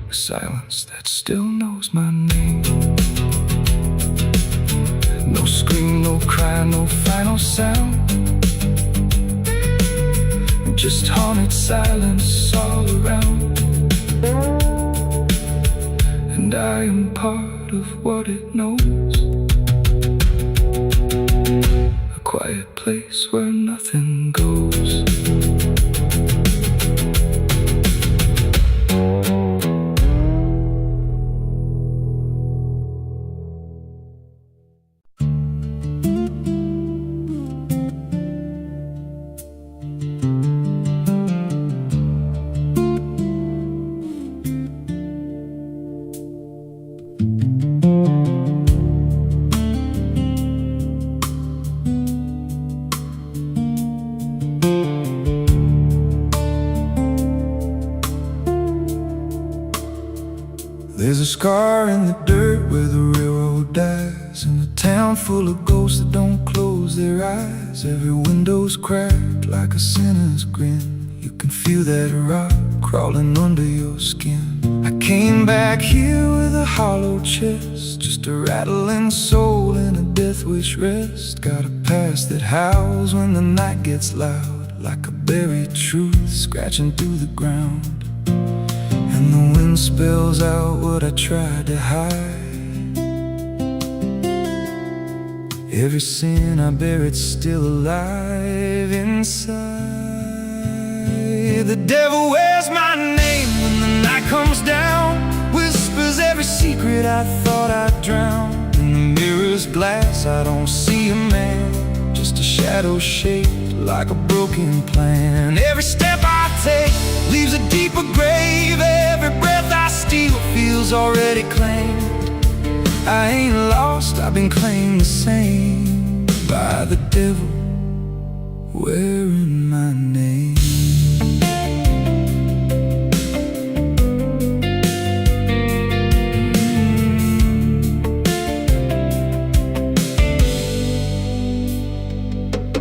[SPEAKER 2] A silence that still knows my name. No scream, no cry, no final sound, just haunted silence all around. And I am part of what it knows, a quiet place where nothing goes.
[SPEAKER 1] There's a scar in the dirt where the railroad dies, and a town full of ghosts that don't close their eyes. Every window's cracked like a sinner's grin. You can feel that rot crawling under your skin. I came back here with a hollow chest, just a rattling soul in a death wish rest. Got a past that howls when the night gets loud, like a buried truth scratching through the ground. And the wind spells out what I tried to hide. Every sin I bear, it's still alive inside. The devil wears my name when the night comes down, whispers every secret I thought I'd drown. In the mirror's glass I don't see a man, just a shadow shaped like a broken plan. Every step I take leaves a deeper grave. Every breath I steal feels already claimed. I ain't lost, I've been claimed the same by the devil wearing my name.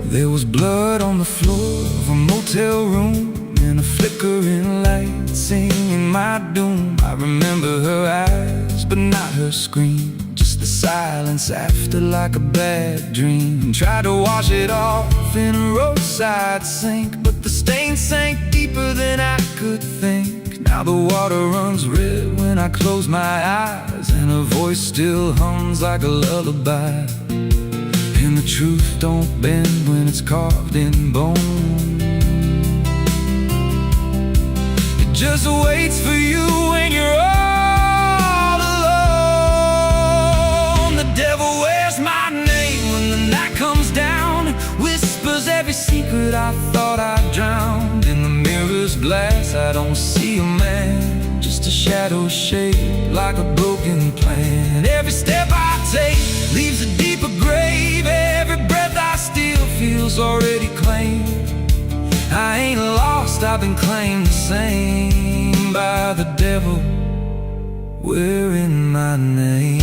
[SPEAKER 1] There was blood on the floor of a motel room, and a flickering light singing my doom. I remember her eyes, but not her scream, just the silence after, like a bad dream. Tried to wash it off in a roadside sink, but the stain sank deeper than I could think. Now the water runs red when I close my eyes, and her voice still hums like a lullaby. And the truth don't bend when it's carved in bone. It just waits for you when you're all alone. The devil wears my name when the night comes down, and whispers every secret I thought I'd drowned. In the mirror's glass I don't see a man, just a shadow shaped like a broken plan. Every step I take leaves a deeper grave. Every breath I steal feels already claimed. I ain't lost, I've been claimed the same by the devil wearing my name.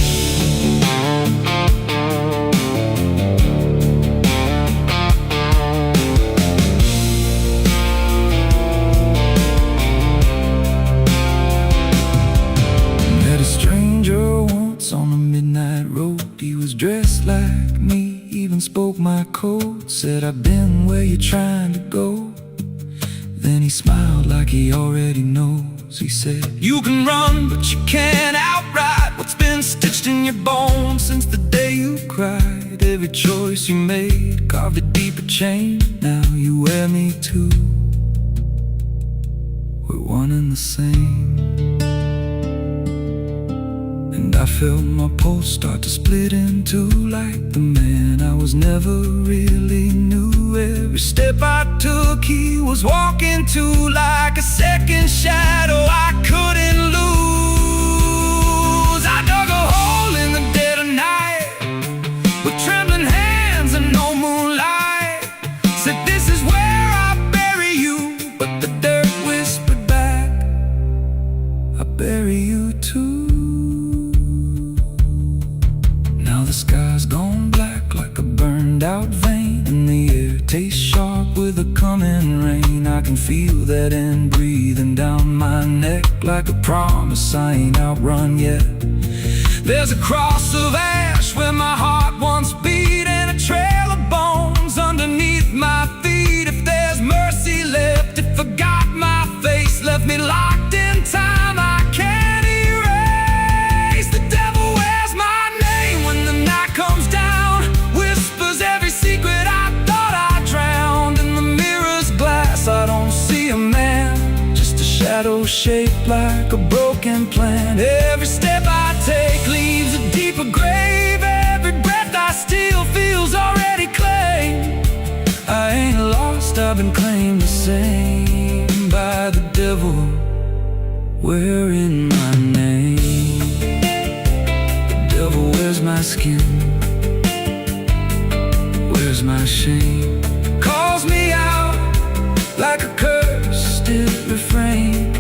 [SPEAKER 1] Met a stranger once on a midnight road. He was dressed like me, even spoke my code. Said, I've been where you're trying to go. Then he smiled like he already knows. clothes. He said, you can run, but you can't outride what's been stitched in your bones since the day you cried. Every choice you made carved a deeper chain. Now you wear me too. We're one and the same. And I felt my pulse start to split in two, like the man I was never really knew. Every step I took, he was walking to, like a second shadow I couldn't lose. I dug a hole in the dead of night with trembling hands and no moonlight. Said, this is where I bury you, but the dirt whispered back, I bury you too. Now the sky's gone black like a burned out vein, and the air tastes sharp with the coming rain. I can feel that end breathing down my neck like a promise I ain't outrun yet. There's a cross of ash where my heart once beat, and a trail of bones underneath my feet. If there's mercy left, it forgot my face, left me locked in time I can't erase. The devil wears my name when the night comes down, whispers every secret I thought I drowned. In the mirror's glass I don't see a man, just a shadow shaped like a broken plan. Every step I take leaves a deeper grave. Every breath I steal feels already claimed. I ain't lost, I've been claimed the same by the devil wearing my name. The devil wears my skin, wears my shame, calls me out like a curse, still refrain.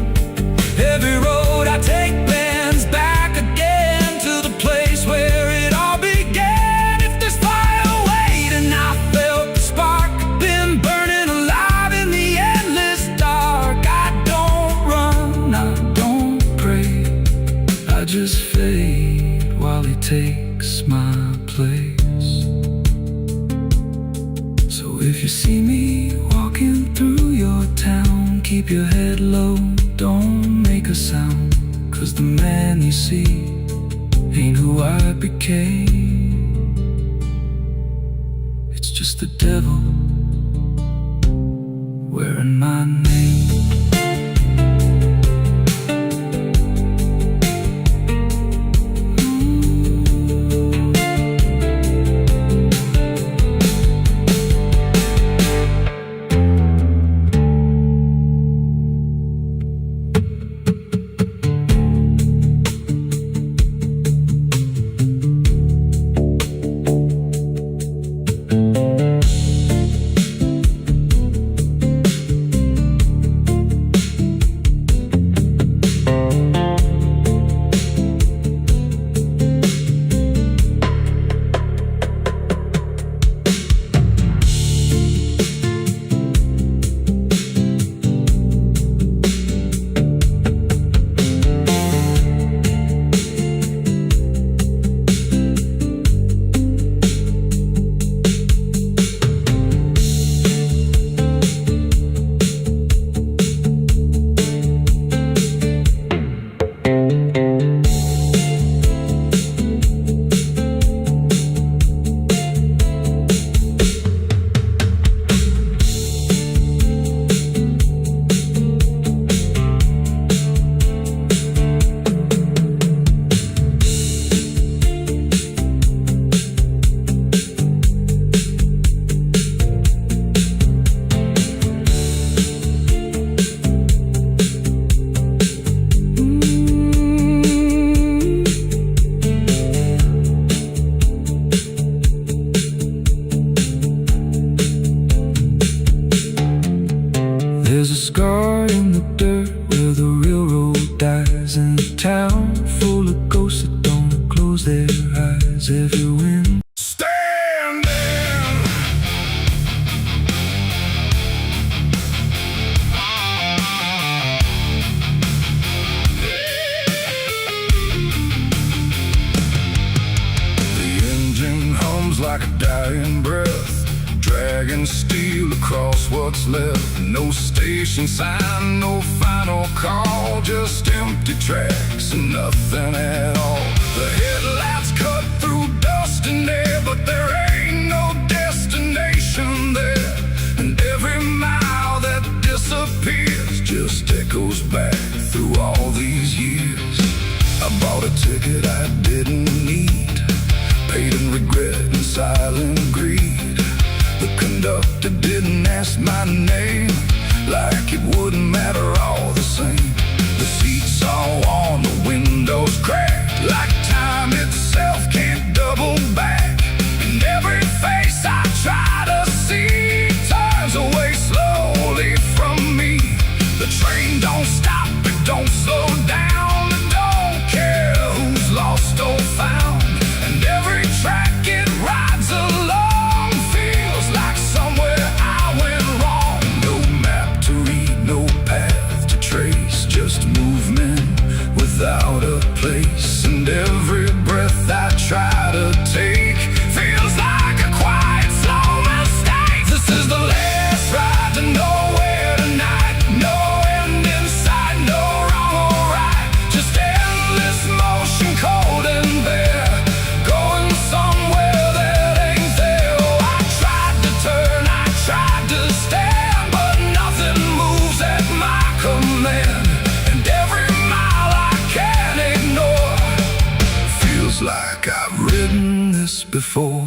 [SPEAKER 1] Every road I take bends back again to the place where it all began. If there's fire waiting, I felt the spark, been burning alive in the endless dark. I don't run, I don't pray, I just fade while he takes my place. So if you see me walking through your town, keep your head low, don't make a sound, 'cause the man you see ain't who I became. It's just the devil wearing my name. There's a scar in the dirt where the railroad dies, in a town full of ghosts that don't close their eyes. Every wind
[SPEAKER 2] Standing. The engine hums like a dying breath, dragging steel across what's left. No station sign, no final call, just empty tracks and nothing at all. The headlights cut through dust and air, but there ain't no destination there. And every mile that disappears just echoes back through all these years. I bought a ticket I didn't need, paid in regret and silent greed. The conductor didn't ask my name, like it wouldn't matter all the same. The seats all on, the windows cracked, like time itself can't double back. And every face I try to see turns away slowly from me. The train don't stop, it don't slow down, it don't care who's lost or found. And every track it rides along feels like somewhere I went wrong. No map to read, no path to trace, just movement without a place. And every breath I try to take feels like a quiet, slow mistake. This is the last ride to nowhere tonight. No end in sight, no wrong or right, just endless motion, cold and bare, going somewhere that ain't there. Oh, I tried to turn, I tried to stand, but nothing moves at my command. And every mile I can't ignore feels like I've ridden this before.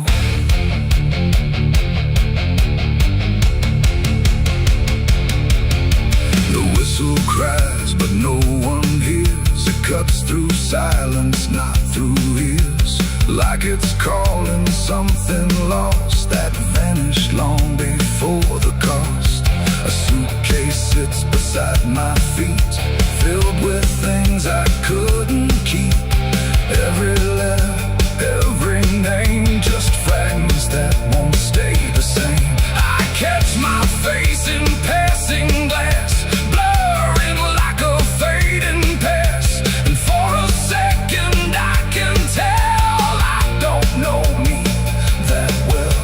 [SPEAKER 2] The whistle cries, but no one hears. It cuts through silence, not through ears, like it's calling something lost that vanished long before the cost. A suitcase sits beside my feet, filled with things I couldn't keep. Every letter, every name, just fragments that won't stay the same. I catch my face in passing glass, blurring like a fading past. And for a second I can tell I don't know me that well.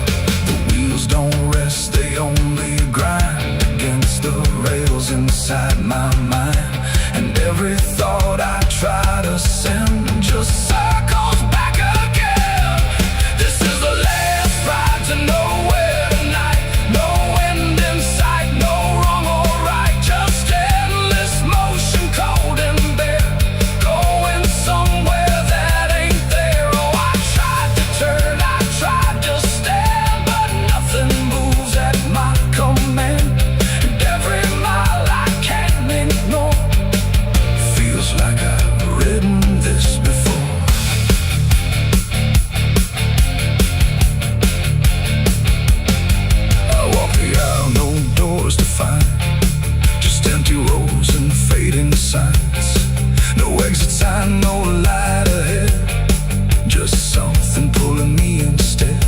[SPEAKER 2] The wheels don't rest, they only grind against the rails inside my mind. And every thought I try to send just circles back again. This is the last ride to nowhere tonight. No end in sight, no wrong or right, just endless motion, cold and bare, going somewhere that ain't there. Oh, I tried to turn, I tried to stand, but nothing moves at my command. And every mile I can't ignore feels like I've ridden this before. I walk the aisle, no doors to find, just empty rows and fading signs. No exit sign, no light ahead, just something pulling me instead.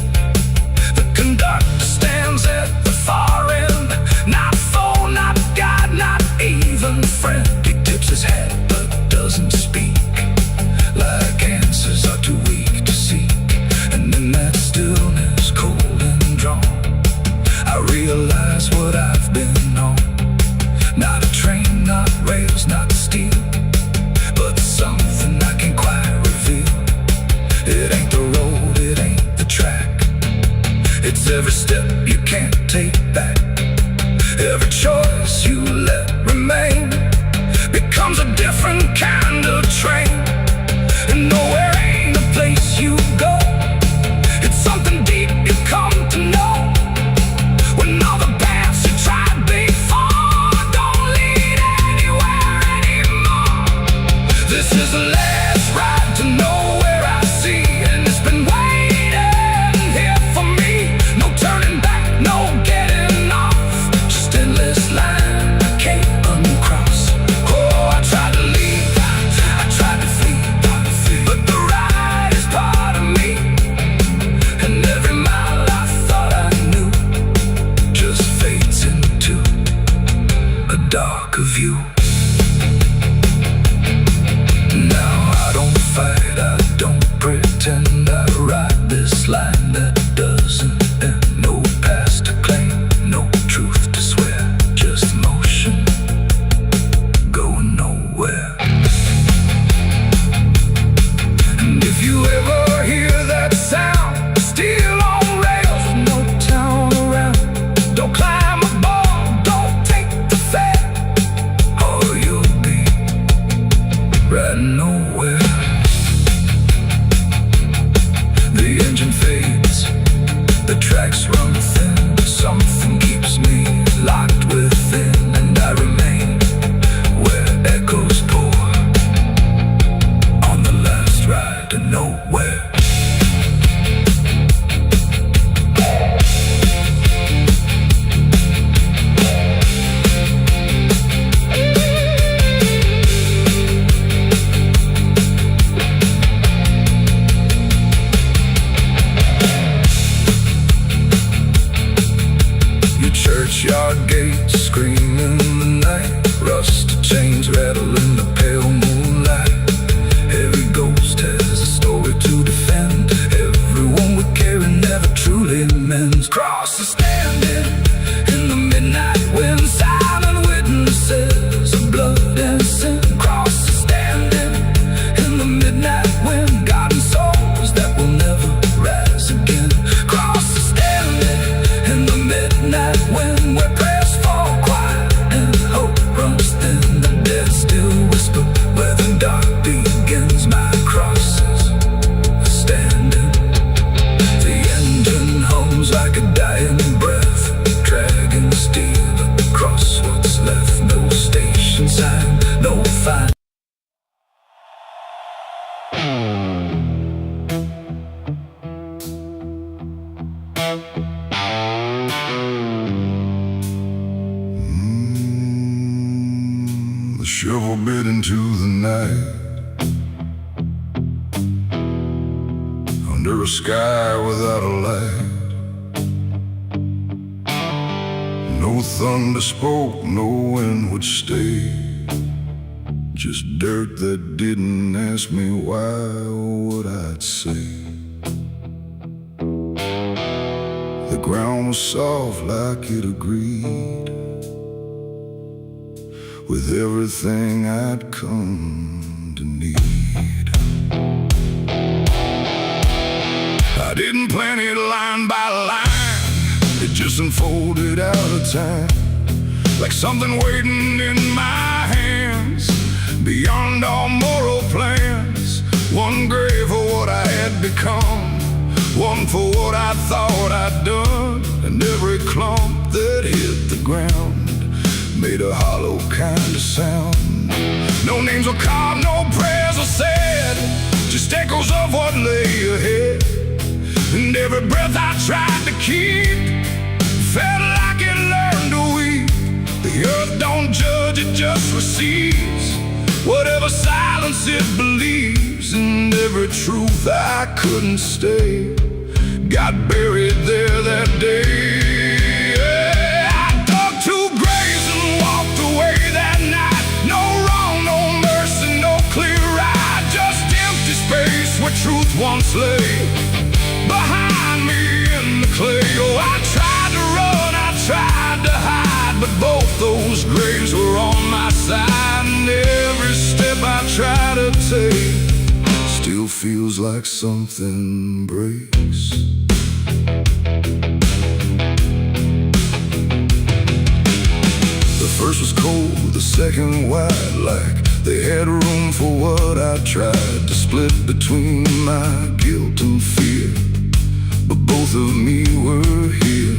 [SPEAKER 2] The conductor stands at the far end, not foe, not guide, not even friend. He tips his hat but doesn't speak, like answers are too weak to seek. And in that stillness, cold and drawn, I realize what I've been on. Not a train, not rails, not steel, but something I can't quite reveal. It ain't the road, it ain't the track, it's every step you can't take back. Every choice you let remain becomes a different kind of train. And nowhere ain't a place you go, it's something deep you come to know. When all the paths you tried before don't lead anywhere anymore. This is the last ride to nowhere I see, and it's been waiting here for me. No turning back, no getting off, just endless line I can't uncross. Oh, I tried to leave, I tried to flee, but the ride is part of me. And every mile I thought I knew just fades into a darker view. Now riding nowhere. The engine fades, the tracks run thin. Something keeps me locked within, and I remain where echoes pour on the last ride to nowhere. Churchyard gates scream in the night, rusted chains rattle in the pale moonlight. Every ghost has a story to defend. Everyone we carry never truly mends. Crosses standing in the midnight wind, silent witnesses of blood and sin. Crosses standing in the midnight wind, guarding souls that will never rise again. Crosses standing in the midnight wind, where prayers fall quiet and hope runs thin. The dead still whisper where the dark begins. My crosses standing. The engine hums like a dying breath, dragging steel across what's left. No station sign, no fine. The shovel bit into the night, under a sky without a light. No thunder spoke, no wind would stay. Just dirt that didn't ask me why or what I'd say. The ground was soft like it agreed with everything I'd come to need. I didn't plan it line by line, it just unfolded out of time, like something waiting in my hands, beyond all moral plans. One grave for what I had become, one for what I thought I'd done, and every clump that hit the ground made a hollow kind of sound. No names were carved, no prayers were said, just echoes of what lay ahead. And every breath I tried to keep felt like it learned to weep. The earth don't judge, it just receives whatever silence it believes. And every truth I couldn't stay got buried there that day. Truth once lay behind me in the clay. Oh, I tried to run, I tried to hide, but both those graves were on my side. And every step I try to take still feels like something breaks. The first was cold, the second wide, like they had room for what I tried to split between my guilt and fear. But both of me were here.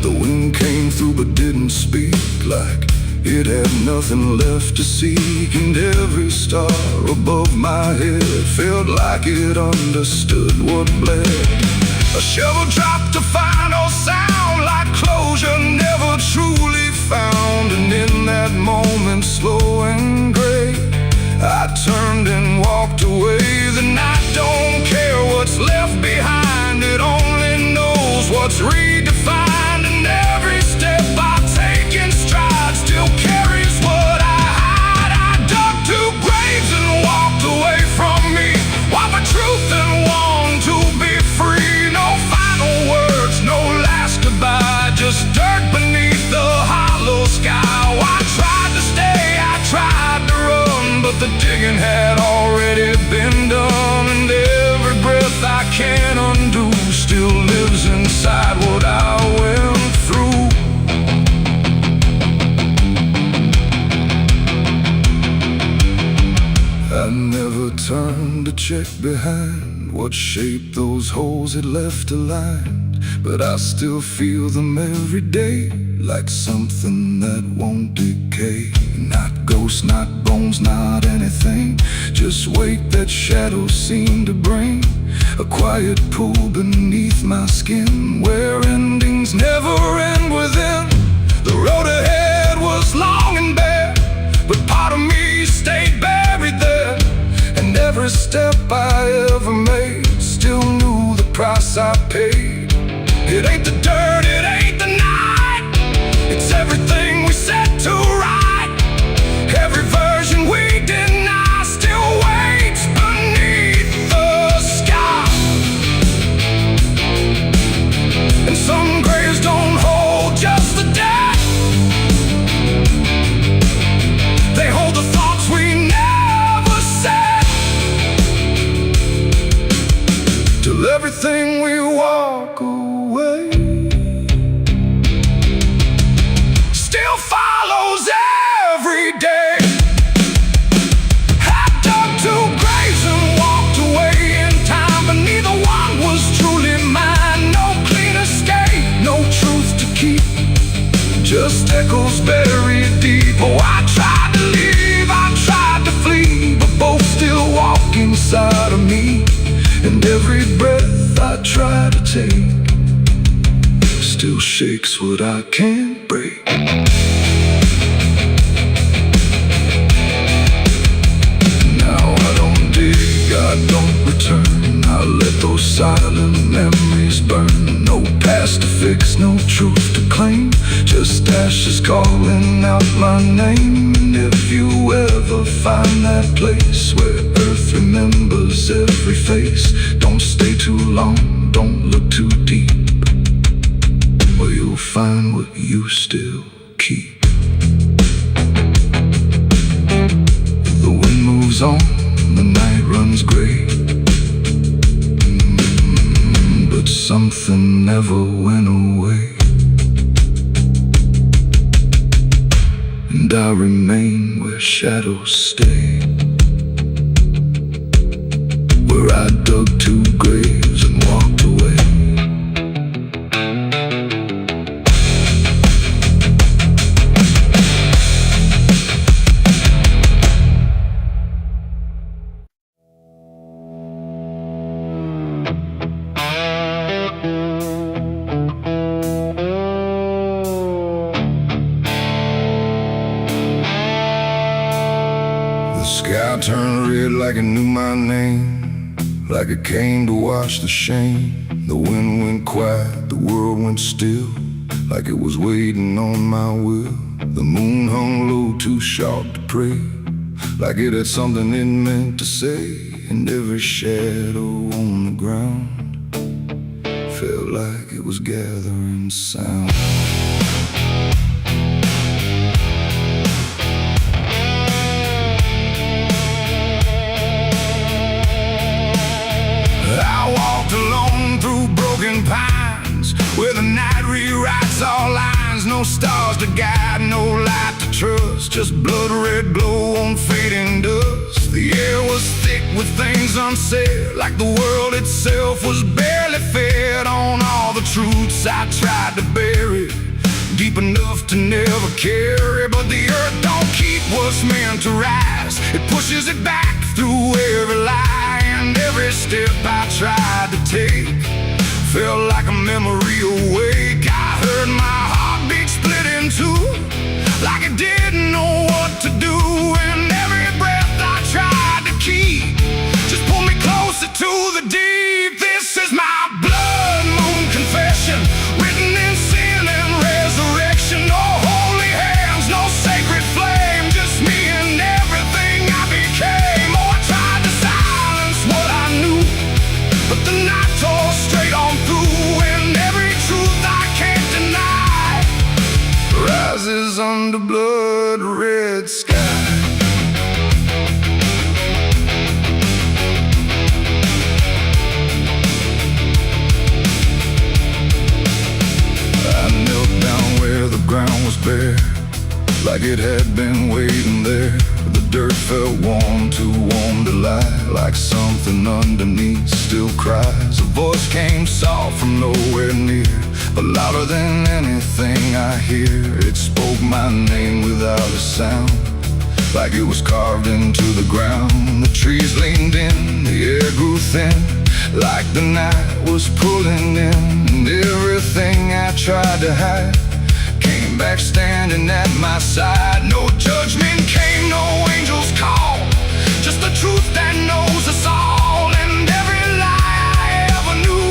[SPEAKER 2] The wind came through but didn't speak, like it had nothing left to seek. And every star above my head felt like it understood what bled. A shovel dropped a final sound, like closure never truly found. And in that moment, slow and gray, I turned and walked away. The night don't care what's left behind, it only knows what's redefined. And every step I take in stride still carries what I hide. I dug two graves and walked away from me, while for truth and one to be free. No final words, no last goodbye, just dirt beneath the hollow sky. Oh, I tried to stay, I tried to run, but the digging had already been done. And every breath I can't undo still lives inside what I went through. I never turned to check behind what shape those holes had left aligned, but I still feel them every day, like something that won't decay. Not ghosts, not bones, not anything, just weight that shadows seem to bring. A quiet pool beneath my skin, where endings never end within. The road ahead was long and bare, but part of me stayed buried there. And every step I ever made still knew the price I paid. It ain't the dirt, it ain't the night, it's everything we set to right. Every version we deny still waits beneath the sky. And some graves don't hold just the dead, they hold the thoughts we never said. Till everything we walk away still follows every day. I dug two graves and walked away in time, but neither one was truly mine. No clean escape, no truth to keep, just echoes buried deep. Oh, I tried to leave, I tried to flee, but both still walk inside of me. And every breath I try to take still shakes what I can't break. Now I don't dig, I don't return, I let those silent memories burn. No past to fix, no truth to claim, just ashes calling out my name. And if you ever find that place where earth remembers every face, don't stay too long, don't look too deep, or you'll find what you still keep. The wind moves on, the night runs gray, but something never went away. And I remain where shadows stay, where I dug two graves and walked away. The sky turned red like it knew my name, like it came to wash the shame. The wind went quiet, the world went still, like it was waiting on my will. The moon hung low, too sharp to pray, like it had something it meant to say. And every shadow on the ground felt like it was gathering sound. I walked alone through broken pines, where the night rewrites all lines. No stars to guide, no light to trust, just blood red glow on fading dust. The air was thick with things unsaid, like the world itself was barely fed on all the truths I tried to bury, deep enough to never carry. But the earth don't keep what's meant to rise, it pushes it back through every lie. And every step I tried to take felt like a memory awake. I heard my heartbeat split in two, like it didn't know what to do. And every breath I tried to keep just pulled me closer to the deep. This is my blood moon confession, written in sin and resurrection. No holy hands, no sacred flame, just me and everything I became. Oh, I tried to silence what I knew, but the night tore straight on through. And every truth I can't deny rises under blood red sky. I knelt down where the ground was bare, like it had been waiting there. The dirt felt warm, too warm lie, like something underneath still cries. A voice came soft from nowhere near, but louder than anything I hear. It spoke my name without a sound, like it was carved into the ground. The trees leaned in, the air grew thin, like the night was pulling in. And everything I tried to hide came back standing at my side. No judgment came, no angel's call, just the truth that knows us all. And every lie I ever knew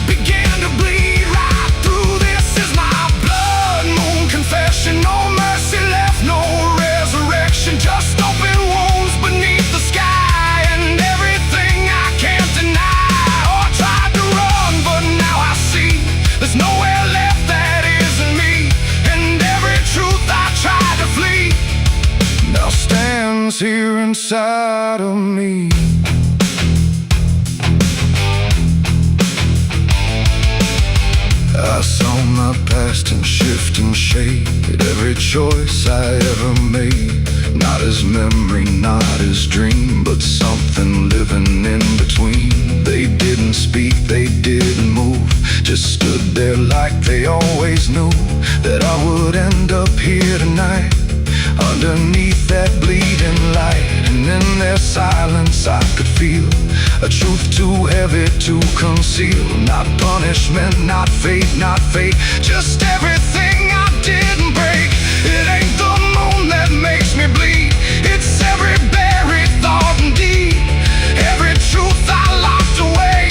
[SPEAKER 2] began to bleed right through. This is my blood moon confession. No mercy left, no resurrection, just open wounds beneath the sky. And everything I can't deny, or tried to run, but now I see there's nowhere left that isn't me. And every truth I tried to flee now stands here inside of me. I saw my past in shift and shade, every choice I ever made. Not as memory, not as dream, but something living in between. They didn't speak, they didn't move, just stood there like they always knew that I would end up here tonight, underneath that bleeding light. And in their silence I could feel a truth too heavy to conceal. Not punishment, not fate, just everything I didn't break. It ain't the moon that makes me bleed, it's every buried thought and deed, every truth I locked away,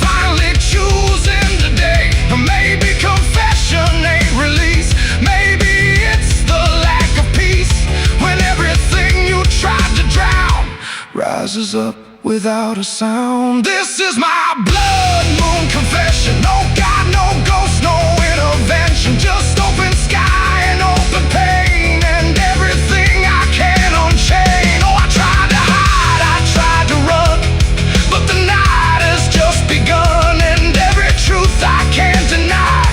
[SPEAKER 2] finally choosing today. Maybe confession ain't release, maybe it's the lack of peace, when everything you tried to drown rises up without a sound. This is my blood moon confession. No God, no ghost, no intervention, just open sky and open pain, and everything I can unchain. Oh, I tried to hide, I tried to run, but the night has just begun. And every truth I can't deny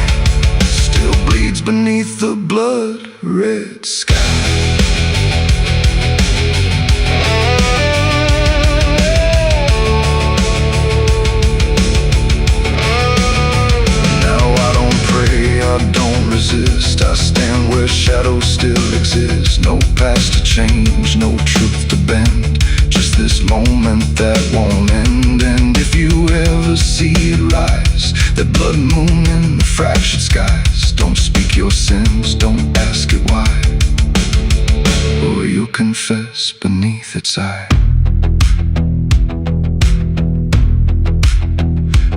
[SPEAKER 2] still bleeds beneath the blood-red sky. I stand where shadows still exist. No past to change, no truth to bend, just this moment that won't end. And if you ever see it rise, that blood moon in the fractured skies, don't speak your sins, don't ask it why, or you'll confess beneath its eye.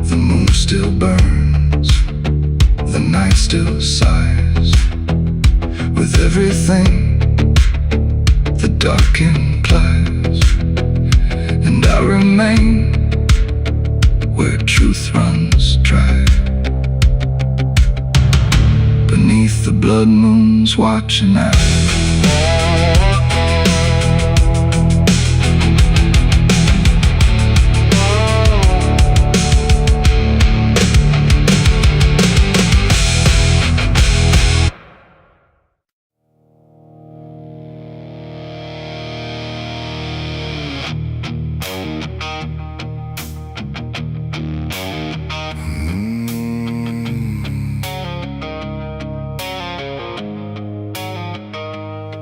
[SPEAKER 2] The moon still burns, the night still sighs, with everything the dark implies. And I remain where truth runs dry, beneath the blood moon's watching eye.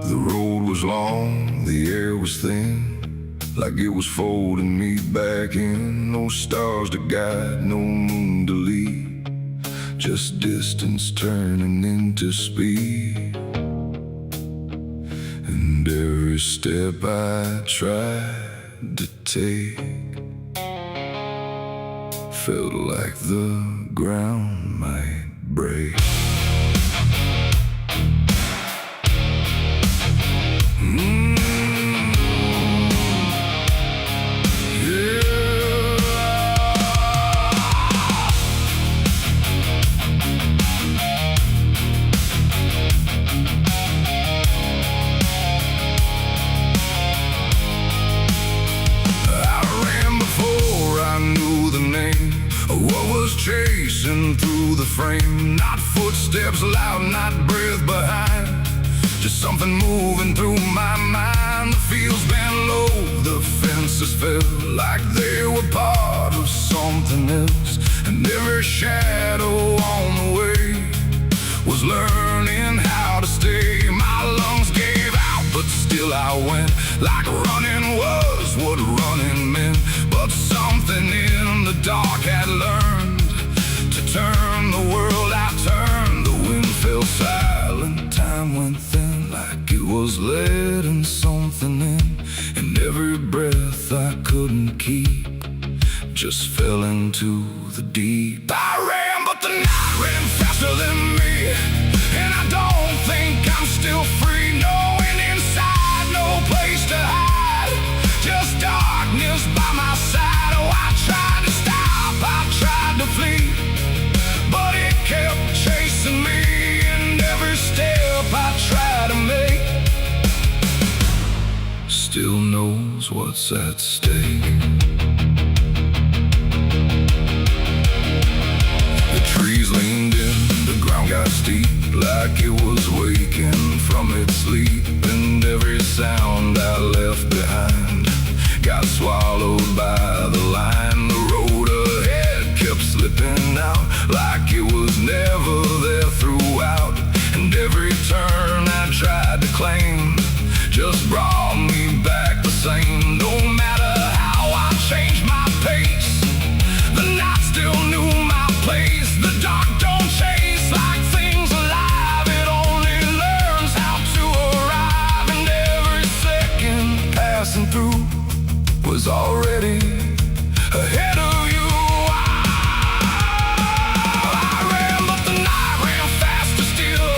[SPEAKER 2] The road was long, the air was thin, like it was folding me back in. No stars to guide, no moon to lead, just distance turning into speed. And every step I tried to take felt like the ground might break. Chasing through the frame, not footsteps loud, not breath behind, just something moving through my mind. The feels bent low, the fence faces felt like they were part of something else, and every shadow on the way was learning how to stay. My lungs gave out, but still I went, like running was what running meant. But something in the dark had learned to turn the world. I turned, the wind fell silent, time went thin, like it was letting something in. And every breath I couldn't keep just fell into the deep. I ran, but the night ran faster than me, and I don't think I'm still free. Knowing inside, no place to hide, just darkness by my side. Oh, I tried to stop, I tried to flee, but it kept chasing me. And every step I tried to make still knows what's at stake. The trees leaned in, the ground got steep, like it was waking from its sleep. And every sound I left behind got swallowed by the line. The road ahead kept slipping out, like it was never there throughout. And every turn I tried to claim just brought me back the same. No matter how I changed my pace, the night still knew my place. The dark don't chase like things alive, it only learns how to arrive. And every second passing through was already ahead of you. I ran, but the night ran faster still,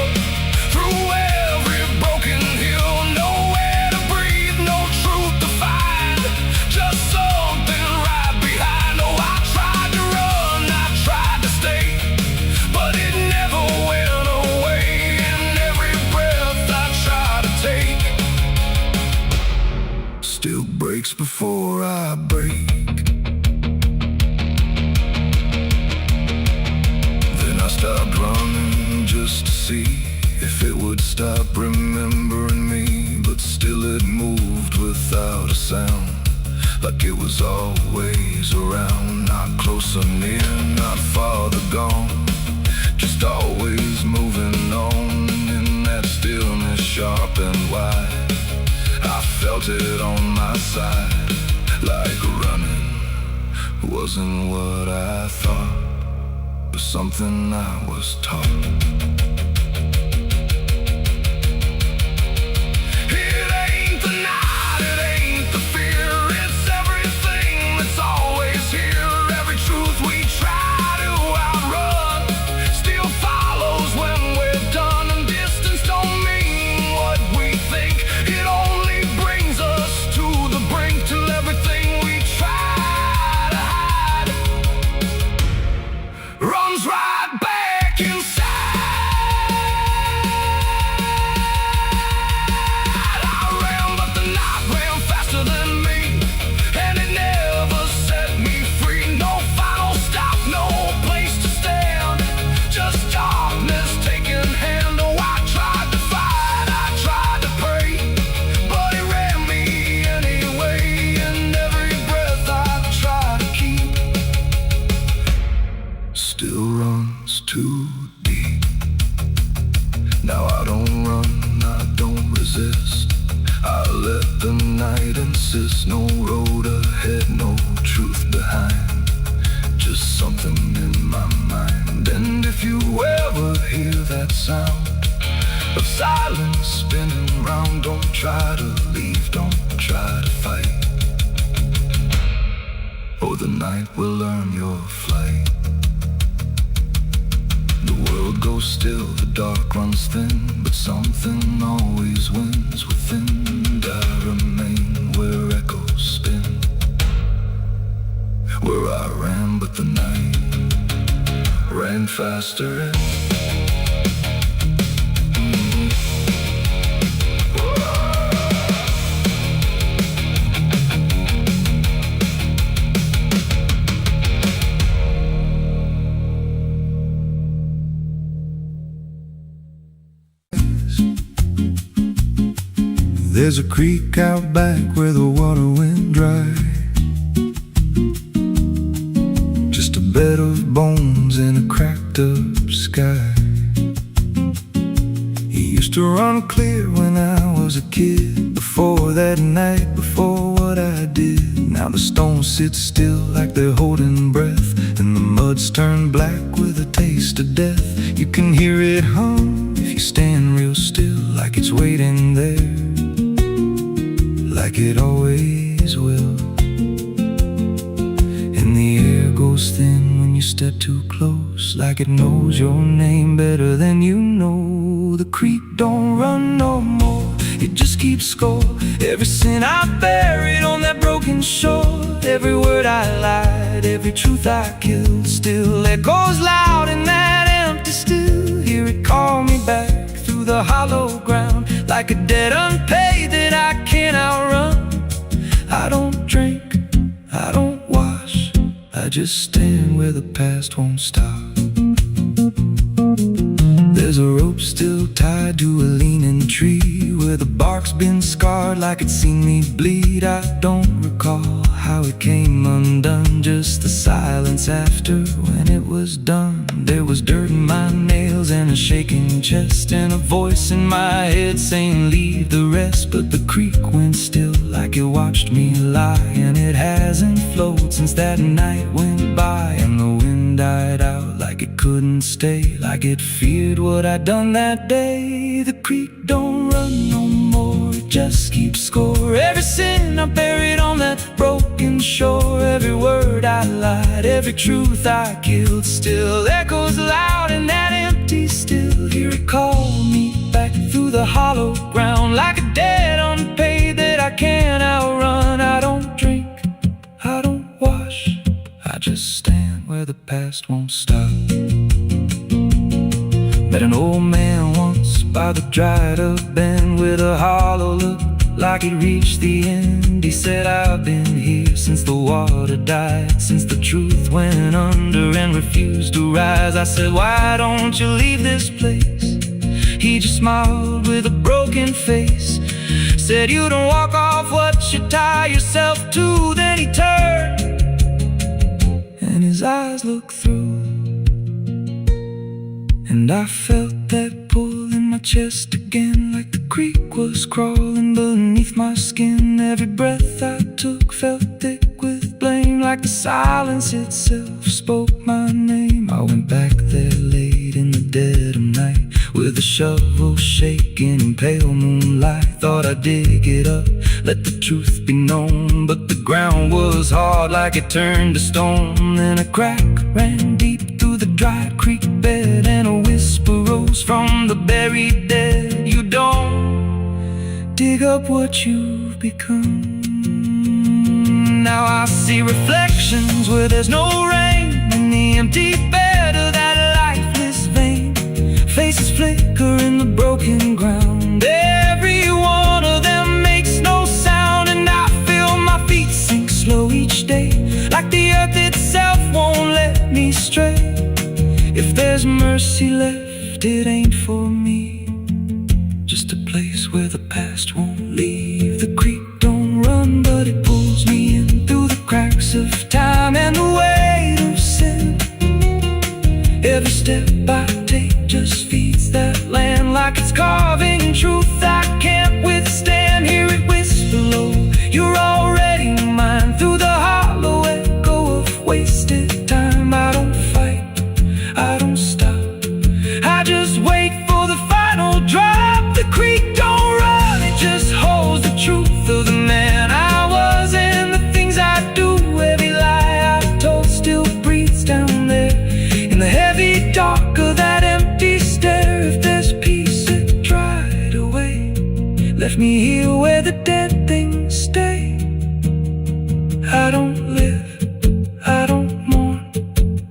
[SPEAKER 2] through every broken hill. Nowhere to breathe, no truth to find, just something right behind. Oh, I tried to run, I tried to stay, but it never went away. And every breath I tried to take still breaks before I break. Then I stopped running just to see if it would stop remembering me. But still it moved without a sound, like it was always around. Not close or near, not farther gone, just always moving on. And in that stillness sharp and wide, I felt it on my side, like running wasn't what I thought, but something I was taught. It ain't the night, it ain't the fear, it's everything that's always here. Every truth we try to outrun still follows when we're done. And distance don't mean what we think, it only brings us to the brink, till everything we try to hide runs right back inside. I ran, but the night ran faster than me, and it never set me free. No final stop, no place to stand, just darkness taking hand. Oh, I tried to fight, I tried to pray, but it ran me anyway. And every breath I try to keep still runs too deep. Now I don't run, I don't resist, I let the night insist. No road ahead, no truth behind, just something in my mind. And if you ever hear that sound of silence spinning round, don't try to leave, don't try to fight. Oh, the night will learn your flight. The world goes still, the dark runs thin, but something always wins within. And I remain where echoes spin, where I ran, but the night ran faster.
[SPEAKER 1] There's a creek out back where the water went dry. cracked up sky. He used to run clear when I was a kid. Before that night, before what I did. Now the stones sit still like they're holding breath, and the mud's turned black with a taste of death. You can hear it hum if you stand real still, like it's waiting there, like it always will. And the air goes thin when you step too close, like it knows your name better than you know. The creek don't run no more, it just keeps score. Every sin I buried on that broken shore, every word I lied, every truth I killed, still echoes loud in that empty still. Hear it call me back through the hollow ground, like a debt unpaid that I can't outrun. I don't drink, I don't wash, I just stand where the past won't stop. There's a rope still tied to a leaning tree, where the bark's been scarred like it's seen me bleed. I don't recall how it came undone, just the silence after when it was done. There was dirt in my nails and a shaking chest, and a voice in my head saying leave the rest. But the creek went still like it watched me lie, and it hasn't flowed since that night went by. And the wind died out like it couldn't stay, like it feared what I'd done that day. The creek don't run no more, it just keeps score. Every sin I buried on that broken shore, every word I lied, every truth I killed, still echoes loud in that empty still. Hear it call me back through the hollow ground, like a debt unpaid that I can't outrun. I don't drink, I don't wash, I just stand where the past won't stop. Met an old man once by the dried up bend, with a hollow look like he'd reached the end. He said, I've been here since the water died, since the truth went under and refused to rise. I said, why don't you leave this place? He just smiled with a broken face, said, you don't walk off what you tie yourself to. Then he turned and his eyes looked through, and I felt that pull in my chest again, like the creek was crawling beneath my skin. Every breath I took felt thick with blame, like the silence itself spoke my name. I went back there late in the dead of night, with a shovel shaking in pale moonlight. Thought I'd dig it up, let the truth be known, but the ground was hard like it turned to stone. Then a crack ran deep through the dry creek bed, and a whisper rose from the buried dead. You don't dig up what you've become. Now I see reflections where there's no rain, in the empty bed of that lifeless vein. Faces flicker in the broken ground, every one of them makes no sound. And I feel my feet sink slow each day, like the earth itself won't let me stray. If there's mercy left, it ain't for me, just a place where the past won't leave. The creek don't run, but it pulls me in through the cracks of time and the weight of sin. Every step I take just feeds that land, like it's carving truth I can't withstand. Hear it whisper low, you're already mine, through the hollow echo of wasted time. I don't fight, I don't stop, I just wait for the final drop. The creek don't run, it just holds the truth of the man I was and the things I do. Every lie I told still breathes down there in the heavy dark of that empty stare. If there's peace, it dried away, left me here where the dead things stay. I don't live, I don't mourn,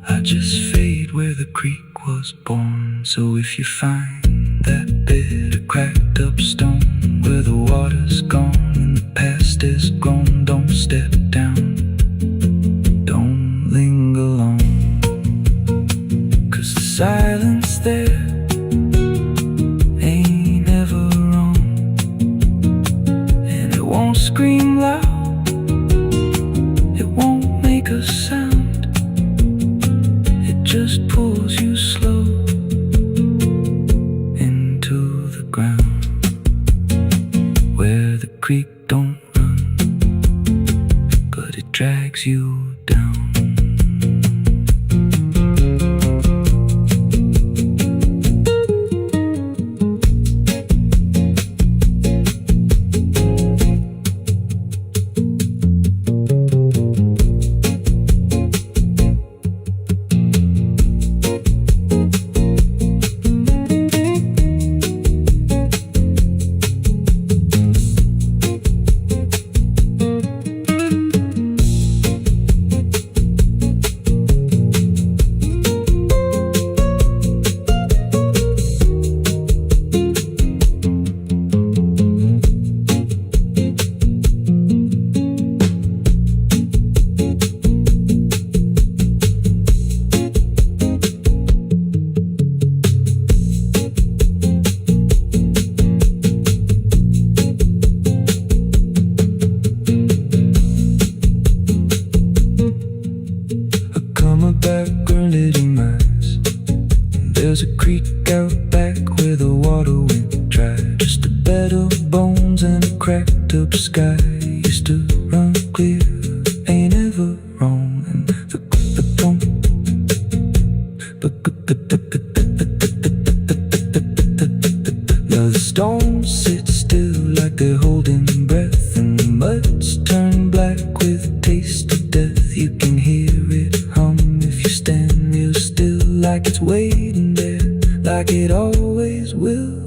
[SPEAKER 1] I just fade where the creek was born. So if you find that bit of cracked up stone, where the water's gone and the past is gone, don't step down, don't linger long, 'cause the silence there ain't ever wrong, and it won't scream loud, it won't make a sound, it just pulls you slow. drags you down. There's a creek out back where the water went dry. Just a bed of bones and a cracked up sky. Used to run clear, ain't ever wrong. And the stones sit still like they're holding breath, and the mud's turned black with taste of death. You can hear it hum if you stand real still, like it's waiting there, like it always will.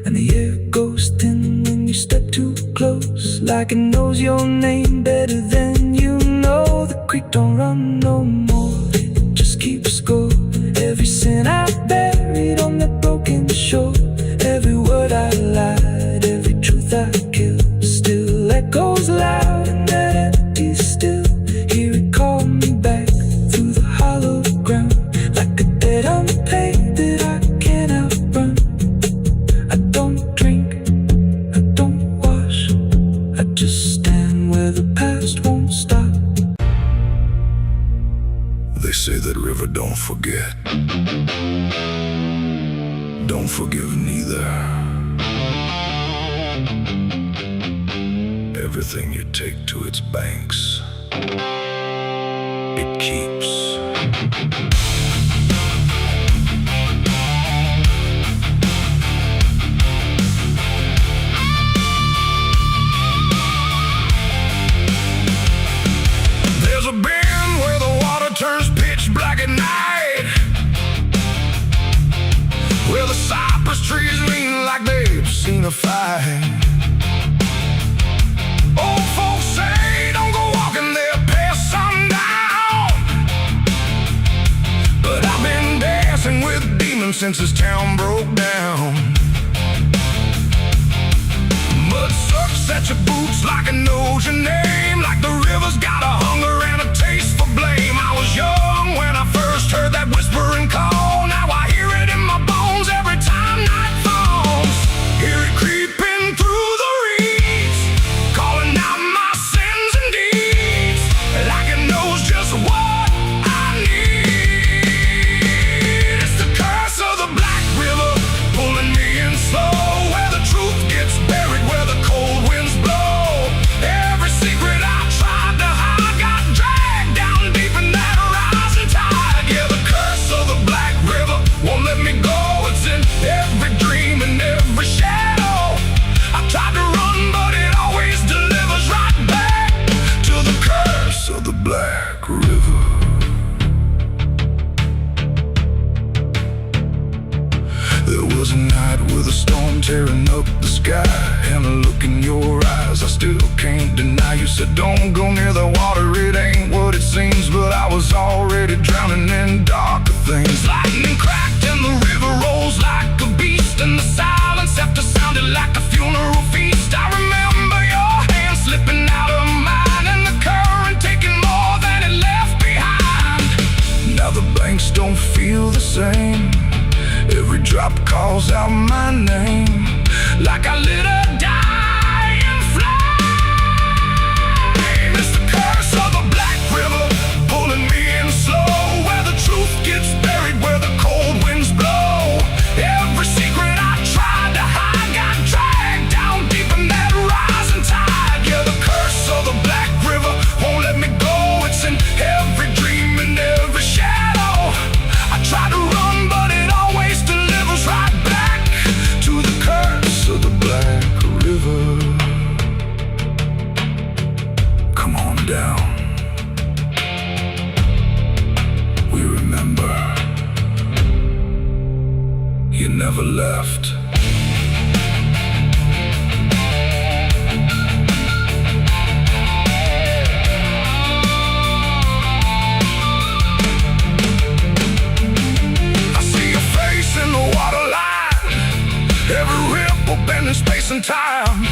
[SPEAKER 1] And the air goes thin when you step too close, like it knows your name better than you know. The creek don't run no more, it just keeps score. Every sin I buried on that broken shore, every word I lied, every truth I killed, still echoes loud in that empty still. Hear it call me back through the hollow ground, like a debt unpaid that I can't outrun. I don't drink, I don't wash, I just stand where the past won't stop.
[SPEAKER 2] They say that river don't forget, don't forgive neither. Everything you take to its banks, it keeps. There's a bend where the water turns pitch black at night, where the cypress trees lean like they've seen a fight. Old folks say don't go walking there past sundown, but I've been dancing with demons since this town broke down. Mud sucks at your boots like it knows your name, like the river's got a hunger and a taste for blame. I was young when I first heard that whispering call. Now I hear it in my bones every time night falls. Hear it creeping through the reeds, calling out my sins and deeds, like it knows just what I need. It's the curse of the Black River, pulling me in slow, where the truth gets buried, where the cold winds blow. Every secret I tried to hide got dragged down deep in that rising tide. Yeah, the curse of the Black River won't let me go. It's in every dream and every shadow. I tried to run, but it always delivers right back to the curse of the Black River. There was a night with a storm tearing up the sky, and a look in your eyes I still can't deny. You said don't go near the water, it ain't what it seems, but I was already drowning in darker things. Lightning cracked and the river rolls like a beast, and the silence after sounded like a funeral feast. I remember your hand slipping out of mine, and the current taking more than it left behind. Now the banks don't feel the same, every drop calls out my name, like I lit a dying flame. It's the curse of the Black River, pulling me in slow, where the truth gets buried, where the cold winds blow. Every secret I tried to hide got dragged down deep in that rising tide. Yeah, the curse of the Black River won't let me go. down. We remember you never left. I see your face in the waterline, every ripple bending space and time.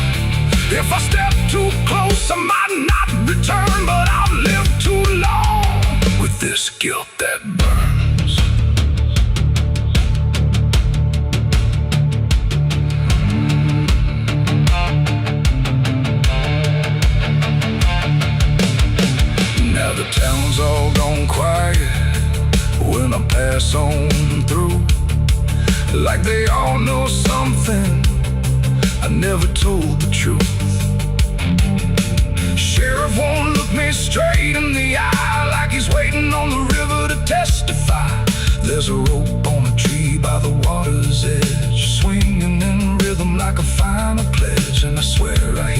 [SPEAKER 2] If I step too close, I might not return, but I've lived too long with this guilt that burns. Now the town's all gone quiet when I pass on through, like they all know something I never told the truth. Sheriff won't look me straight in the eye, like he's waiting on the river to testify. There's a rope on a tree by the water's edge, swinging in rhythm like a final pledge. And I swear I